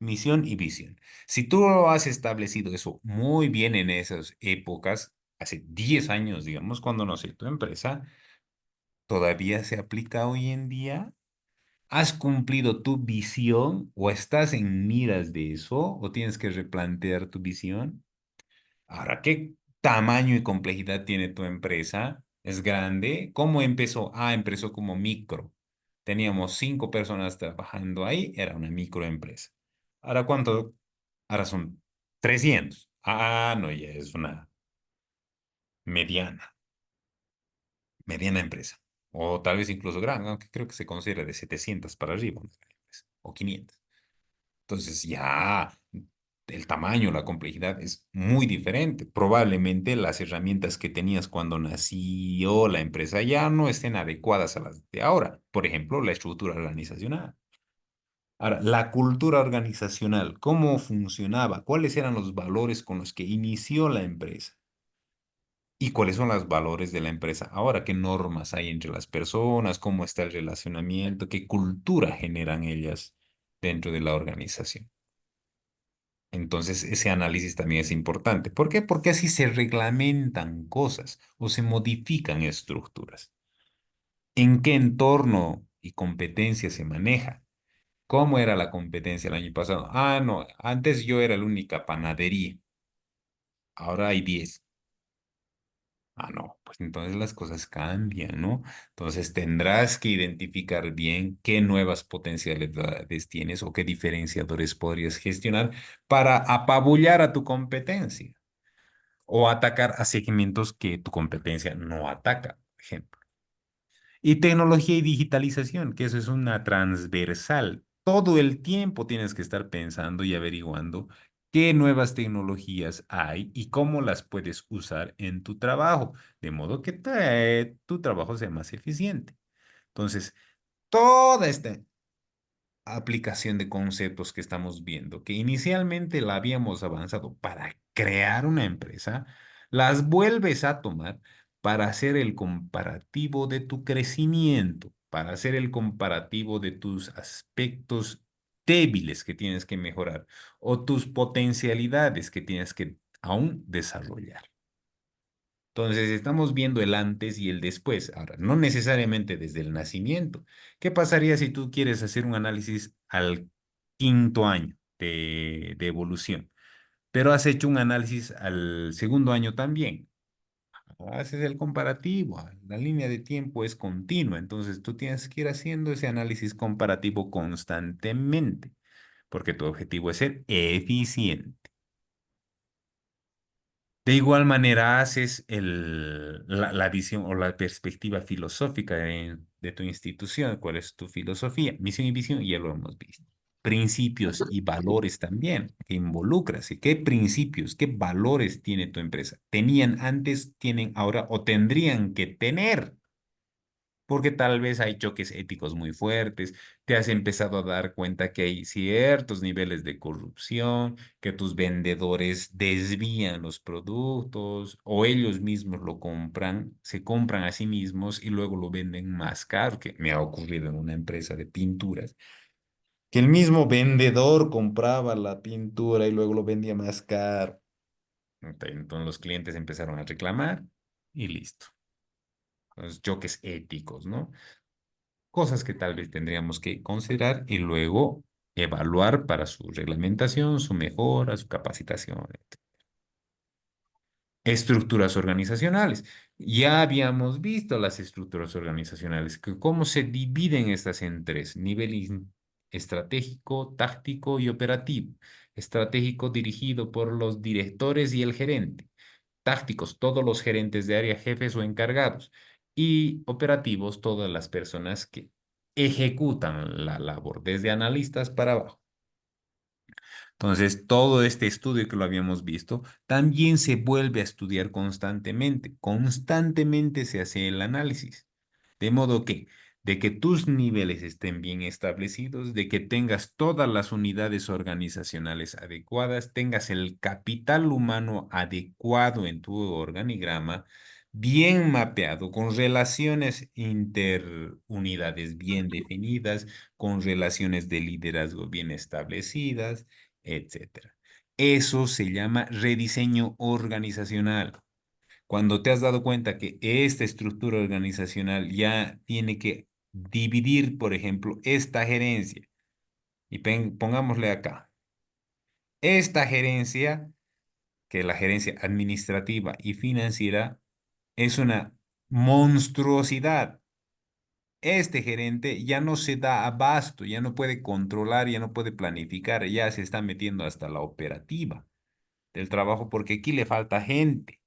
misión y visión. Si tú lo has establecido eso muy bien en esas épocas, hace 10 años, digamos, cuando nació tu empresa, ¿todavía se aplica hoy en día? ¿Has cumplido tu visión o estás en miras de eso o tienes que replantear tu visión? Ahora, ¿qué tamaño y complejidad tiene tu empresa? ¿Es grande? ¿Cómo empezó? Ah, empezó como micro. Teníamos 5 personas trabajando ahí, era una microempresa. ¿Ahora cuánto? Ahora son 300. Ah, no, ya es una mediana, mediana empresa. O tal vez incluso grande, aunque creo que se considera de 700 para arriba, una gran empresa, o 500. Entonces ya el tamaño, la complejidad es muy diferente. Probablemente las herramientas que tenías cuando nació la empresa ya no estén adecuadas a las de ahora. Por ejemplo, la estructura organizacional. Ahora, la cultura organizacional, ¿cómo funcionaba? ¿Cuáles eran los valores con los que inició la empresa? ¿Y cuáles son los valores de la empresa ahora? ¿Qué normas hay entre las personas? ¿Cómo está el relacionamiento? ¿Qué cultura generan ellas dentro de la organización? Entonces, ese análisis también es importante. ¿Por qué? Porque así se reglamentan cosas o se modifican estructuras. ¿En qué entorno y competencia se maneja? ¿Cómo era la competencia el año pasado? Ah, no, antes yo era la única panadería, ahora hay 10. Ah, no, pues entonces las cosas cambian, ¿no? Entonces tendrás que identificar bien qué nuevas potencialidades tienes o qué diferenciadores podrías gestionar para apabullar a tu competencia o atacar a segmentos que tu competencia no ataca, por ejemplo. Y tecnología y digitalización, que eso es una transversal. Todo el tiempo tienes que estar pensando y averiguando qué nuevas tecnologías hay y cómo las puedes usar en tu trabajo, de modo que tu trabajo sea más eficiente. Entonces, toda esta aplicación de conceptos que estamos viendo, que inicialmente la habíamos avanzado para crear una empresa, las vuelves a tomar para hacer el comparativo de tu crecimiento, para hacer el comparativo de tus aspectos débiles que tienes que mejorar o tus potencialidades que tienes que aún desarrollar. Entonces, estamos viendo el antes y el después. Ahora, no necesariamente desde el nacimiento. ¿Qué pasaría si tú quieres hacer un análisis al quinto año de evolución, pero has hecho un análisis al segundo año también? Haces el comparativo. La línea de tiempo es continua. Entonces, tú tienes que ir haciendo ese análisis comparativo constantemente, porque tu objetivo es ser eficiente. De igual manera, haces la visión o la perspectiva filosófica de tu institución. ¿Cuál es tu filosofía? Misión y visión, ya lo hemos visto. Principios y valores también que involucras. ¿Y qué principios, qué valores tiene tu empresa? ¿Tenían antes, tienen ahora o tendrían que tener? Porque tal vez hay choques éticos muy fuertes, te has empezado a dar cuenta que hay ciertos niveles de corrupción, que tus vendedores desvían los productos o ellos mismos lo compran, se compran a sí mismos y luego lo venden más caro, que me ha ocurrido en una empresa de pinturas, que el mismo vendedor compraba la pintura y luego lo vendía más caro. Entonces los clientes empezaron a reclamar y listo. Los choques éticos, ¿no? Cosas que tal vez tendríamos que considerar y luego evaluar para su reglamentación, su mejora, su capacitación. Estructuras organizacionales. Ya habíamos visto las estructuras organizacionales, que cómo se dividen estas en tres: estratégico, táctico y operativo. Estratégico dirigido por los directores y el gerente. Tácticos, todos los gerentes de área, jefes o encargados. Y operativos, todas las personas que ejecutan la labor, desde analistas para abajo. Entonces, todo este estudio que lo habíamos visto también se vuelve a estudiar constantemente. Constantemente se hace el análisis. De modo que, de que tus niveles estén bien establecidos, de que tengas todas las unidades organizacionales adecuadas, tengas el capital humano adecuado en tu organigrama, bien mapeado, con relaciones interunidades bien definidas, con relaciones de liderazgo bien establecidas, etcétera. Eso se llama rediseño organizacional. Cuando te has dado cuenta que esta estructura organizacional ya tiene que dividir, por ejemplo, esta gerencia, y pongámosle acá, esta gerencia, que es la gerencia administrativa y financiera, es una monstruosidad. Este gerente ya no se da abasto, ya no puede controlar, ya no puede planificar, ya se está metiendo hasta la operativa del trabajo porque aquí le falta gente.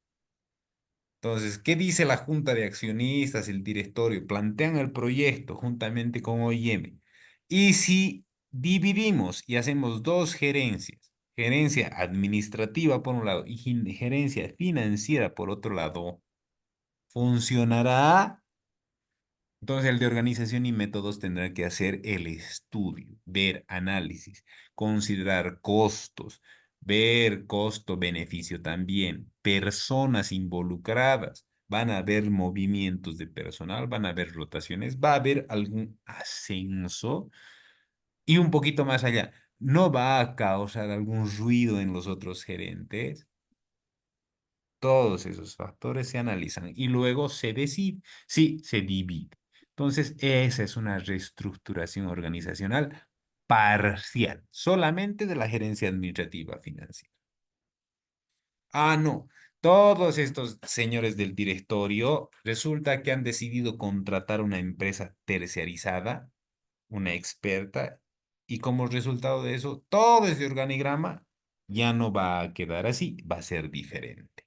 Entonces, ¿qué dice la junta de accionistas, el directorio? Plantean el proyecto juntamente con OIM. Y si dividimos y hacemos dos gerencias, gerencia administrativa por un lado y gerencia financiera por otro lado, ¿funcionará? Entonces, el de organización y métodos tendrá que hacer el estudio, ver análisis, considerar costos, ver costo-beneficio también, personas involucradas, van a haber movimientos de personal, van a haber rotaciones, va a haber algún ascenso y un poquito más allá. ¿No va a causar algún ruido en los otros gerentes? Todos esos factores se analizan y luego se decide, sí, se divide. Entonces, esa es una reestructuración organizacional parcial, solamente de la gerencia administrativa financiera. Ah, no. Todos estos señores del directorio resulta que han decidido contratar una empresa terciarizada, una experta, y como resultado de eso, todo ese organigrama ya no va a quedar así, va a ser diferente.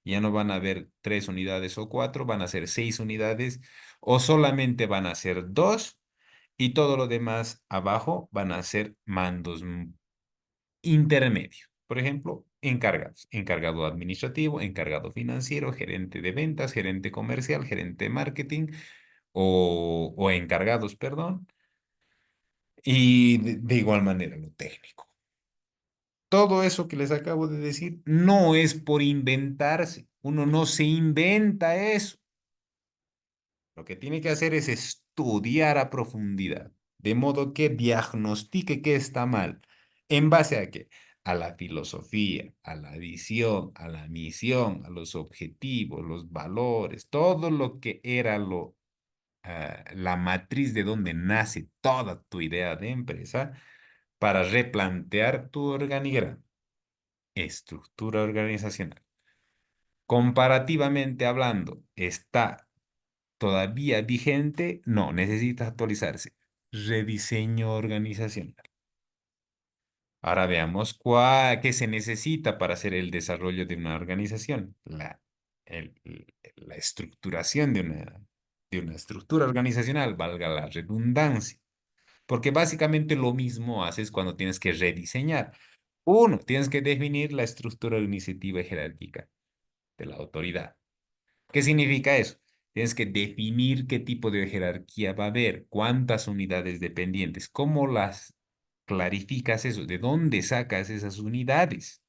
Ya no van a haber 3 unidades o 4, van a ser 6 unidades o solamente van a ser 2 y todo lo demás abajo van a ser mandos intermedios. Por ejemplo, encargados, encargado administrativo, encargado financiero, gerente de ventas, gerente comercial, gerente de marketing o encargados, perdón, y de igual manera lo técnico. Todo eso que les acabo de decir no es por inventarse. Uno no se inventa eso. Lo que tiene que hacer es estudiar a profundidad, de modo que diagnostique qué está mal. ¿En base a qué? A la filosofía, a la visión, a la misión, a los objetivos, los valores, todo lo que era la matriz de donde nace toda tu idea de empresa para replantear tu organigrama, estructura organizacional. Comparativamente hablando, ¿está todavía vigente? No, necesita actualizarse. Rediseño organizacional. Ahora veamos qué se necesita para hacer el desarrollo de una organización. La estructuración de una estructura organizacional, valga la redundancia. Porque básicamente lo mismo haces cuando tienes que rediseñar. Uno, tienes que definir la estructura organizativa y jerárquica de la autoridad. ¿Qué significa eso? Tienes que definir qué tipo de jerarquía va a haber, cuántas unidades dependientes, cómo las clarificas eso, de dónde sacas esas unidades.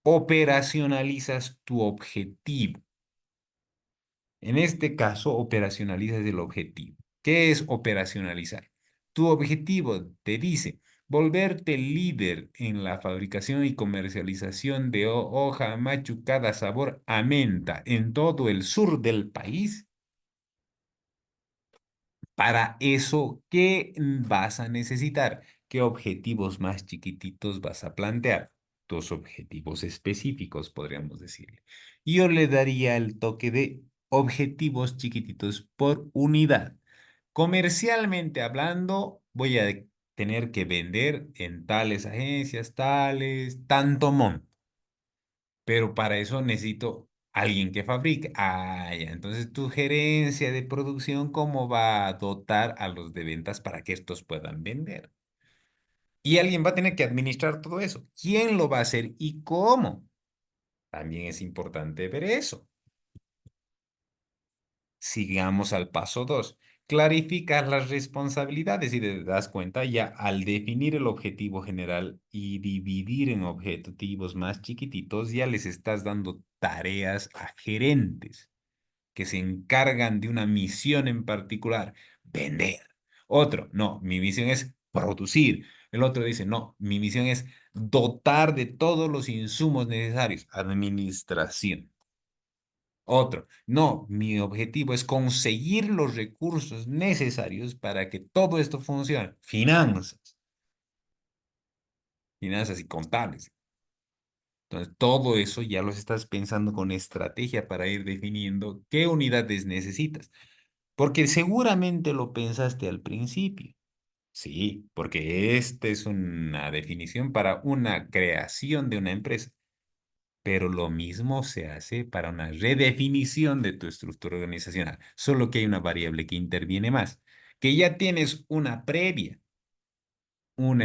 Operacionalizas tu objetivo. En este caso, operacionalizas el objetivo. ¿Qué es operacionalizar? Tu objetivo te dice volverte líder en la fabricación y comercialización de hoja machucada sabor a menta en todo el sur del país. Para eso, ¿qué vas a necesitar? ¿Qué objetivos más chiquititos vas a plantear? Tus objetivos específicos, podríamos decirle. Yo le daría el toque de objetivos chiquititos por unidad. Comercialmente hablando, voy a tener que vender en tales agencias, tales, tanto monto. Pero para eso necesito alguien que fabrique. Ah, ya. Entonces, tu gerencia de producción, ¿cómo va a dotar a los de ventas para que estos puedan vender? Y alguien va a tener que administrar todo eso. ¿Quién lo va a hacer y cómo? También es importante ver eso. Sigamos al paso 2. clarificas las responsabilidades y te das cuenta ya al definir el objetivo general y dividir en objetivos más chiquititos, ya les estás dando tareas a gerentes que se encargan de una misión en particular, vender. Otro, no, mi misión es producir. El otro dice, no, mi misión es dotar de todos los insumos necesarios, administración. Otro, no, mi objetivo es conseguir los recursos necesarios para que todo esto funcione. Finanzas y contables. Entonces, todo eso ya los estás pensando con estrategia para ir definiendo qué unidades necesitas. Porque seguramente lo pensaste al principio. Sí, porque esta es una definición para una creación de una empresa. Pero lo mismo se hace para una redefinición de tu estructura organizacional. Solo que hay una variable que interviene más, que ya tienes una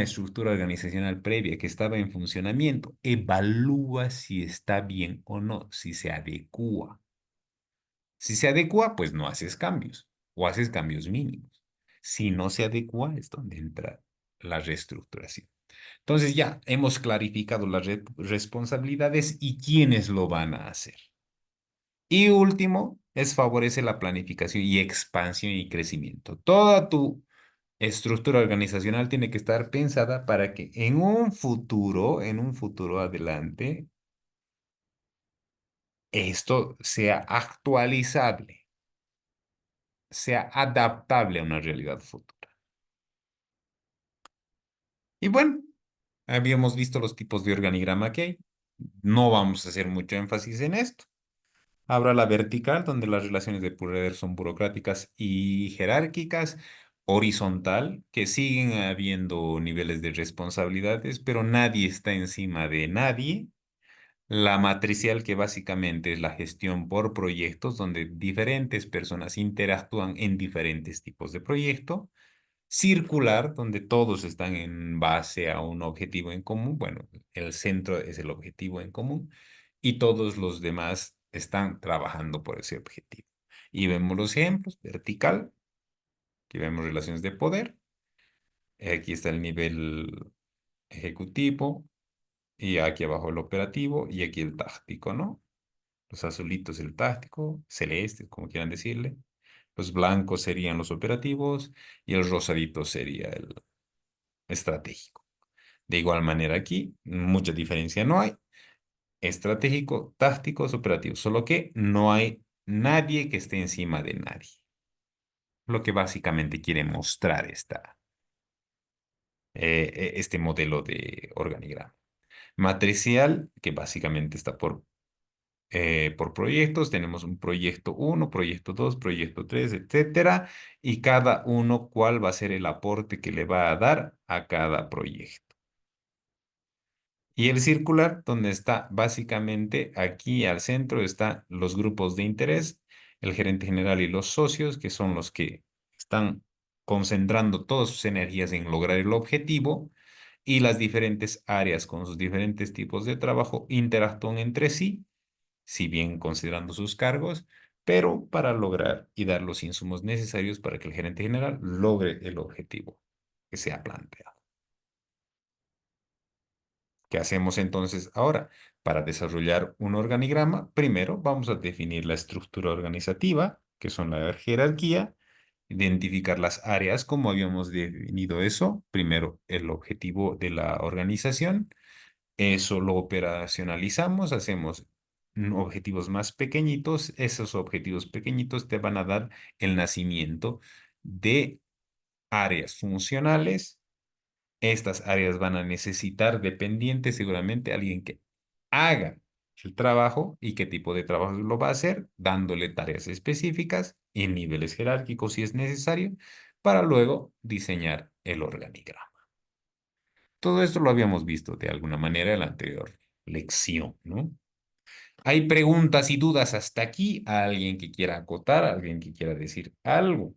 estructura organizacional previa que estaba en funcionamiento. Evalúa si está bien o no, si se adecua. Si se adecua, pues no haces cambios o haces cambios mínimos. Si no se adecua, es donde entra la reestructuración. Entonces ya hemos clarificado las responsabilidades y quiénes lo van a hacer. Y último, es favorece la planificación y expansión y crecimiento. Toda tu estructura organizacional tiene que estar pensada para que en un futuro adelante, esto sea actualizable, sea adaptable a una realidad futura. Y bueno, habíamos visto los tipos de organigrama que hay. No vamos a hacer mucho énfasis en esto. Habrá la vertical, donde las relaciones de poder son burocráticas y jerárquicas. Horizontal, que siguen habiendo niveles de responsabilidades, pero nadie está encima de nadie. La matricial, que básicamente es la gestión por proyectos, donde diferentes personas interactúan en diferentes tipos de proyecto. Circular, donde todos están en base a un objetivo en común. Bueno, el centro es el objetivo en común y todos los demás están trabajando por ese objetivo. Y vemos los ejemplos, vertical, aquí vemos relaciones de poder, aquí está el nivel ejecutivo y aquí abajo el operativo y aquí el táctico, ¿no? Los azulitos el táctico, celeste, como quieran decirle. Los blancos serían los operativos y el rosadito sería el estratégico. De igual manera aquí, mucha diferencia no hay. Estratégico, tácticos, operativos. Solo que no hay nadie que esté encima de nadie. Lo que básicamente quiere mostrar este modelo de organigrama. Matricial, que básicamente está por proyectos. Tenemos un proyecto uno, proyecto 2, proyecto 3, etcétera. Y cada uno cuál va a ser el aporte que le va a dar a cada proyecto. Y el circular, donde está básicamente aquí al centro, están los grupos de interés, el gerente general y los socios, que son los que están concentrando todas sus energías en lograr el objetivo, y las diferentes áreas con sus diferentes tipos de trabajo interactúan entre sí, si bien considerando sus cargos, pero para lograr y dar los insumos necesarios para que el gerente general logre el objetivo que se ha planteado. ¿Qué hacemos entonces ahora? Para desarrollar un organigrama, primero vamos a definir la estructura organizativa, que son la jerarquía, identificar las áreas, como habíamos definido eso. Primero, el objetivo de la organización. Eso lo operacionalizamos, hacemos objetivos más pequeñitos. Esos objetivos pequeñitos te van a dar el nacimiento de áreas funcionales. Estas áreas van a necesitar dependientes, seguramente alguien que haga el trabajo y qué tipo de trabajo lo va a hacer, dándole tareas específicas en niveles jerárquicos si es necesario, para luego diseñar el organigrama. Todo esto lo habíamos visto de alguna manera en la anterior lección, ¿no? ¿Hay preguntas y dudas hasta aquí? ¿Alguien que quiera acotar? ¿Alguien que quiera decir algo?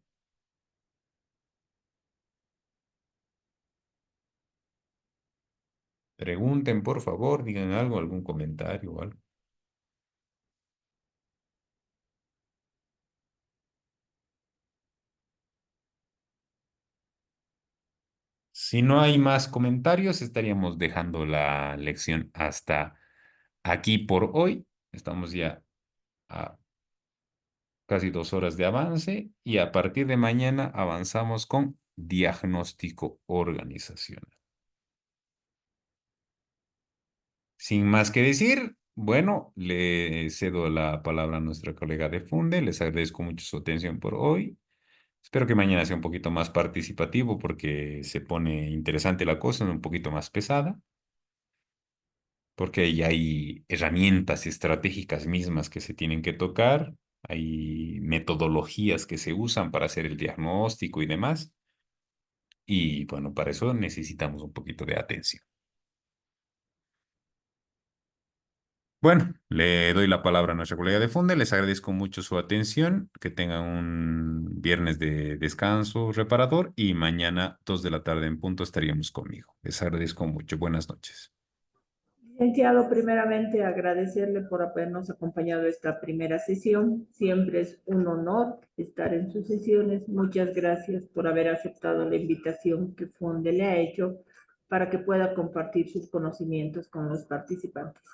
Pregunten, por favor, digan algo, algún comentario o algo. Si no hay más comentarios, estaríamos dejando la lección hasta aquí por hoy. Estamos ya a casi 2 horas de avance y a partir de mañana avanzamos con diagnóstico organizacional. Sin más que decir, bueno, le cedo la palabra a nuestra colega de Funde. Les agradezco mucho su atención por hoy. Espero que mañana sea un poquito más participativo porque se pone interesante la cosa, un poquito más pesada, porque ya hay herramientas estratégicas mismas que se tienen que tocar, hay metodologías que se usan para hacer el diagnóstico y demás. Y bueno, para eso necesitamos un poquito de atención. Bueno, le doy la palabra a nuestra colega de Funde. Les agradezco mucho su atención. Que tengan un viernes de descanso reparador y mañana 2 de la tarde en punto estaríamos conmigo. Les agradezco mucho. Buenas noches. Licenciado, primeramente agradecerle por habernos acompañado esta primera sesión. Siempre es un honor estar en sus sesiones. Muchas gracias por haber aceptado la invitación que Funde le ha hecho para que pueda compartir sus conocimientos con los participantes.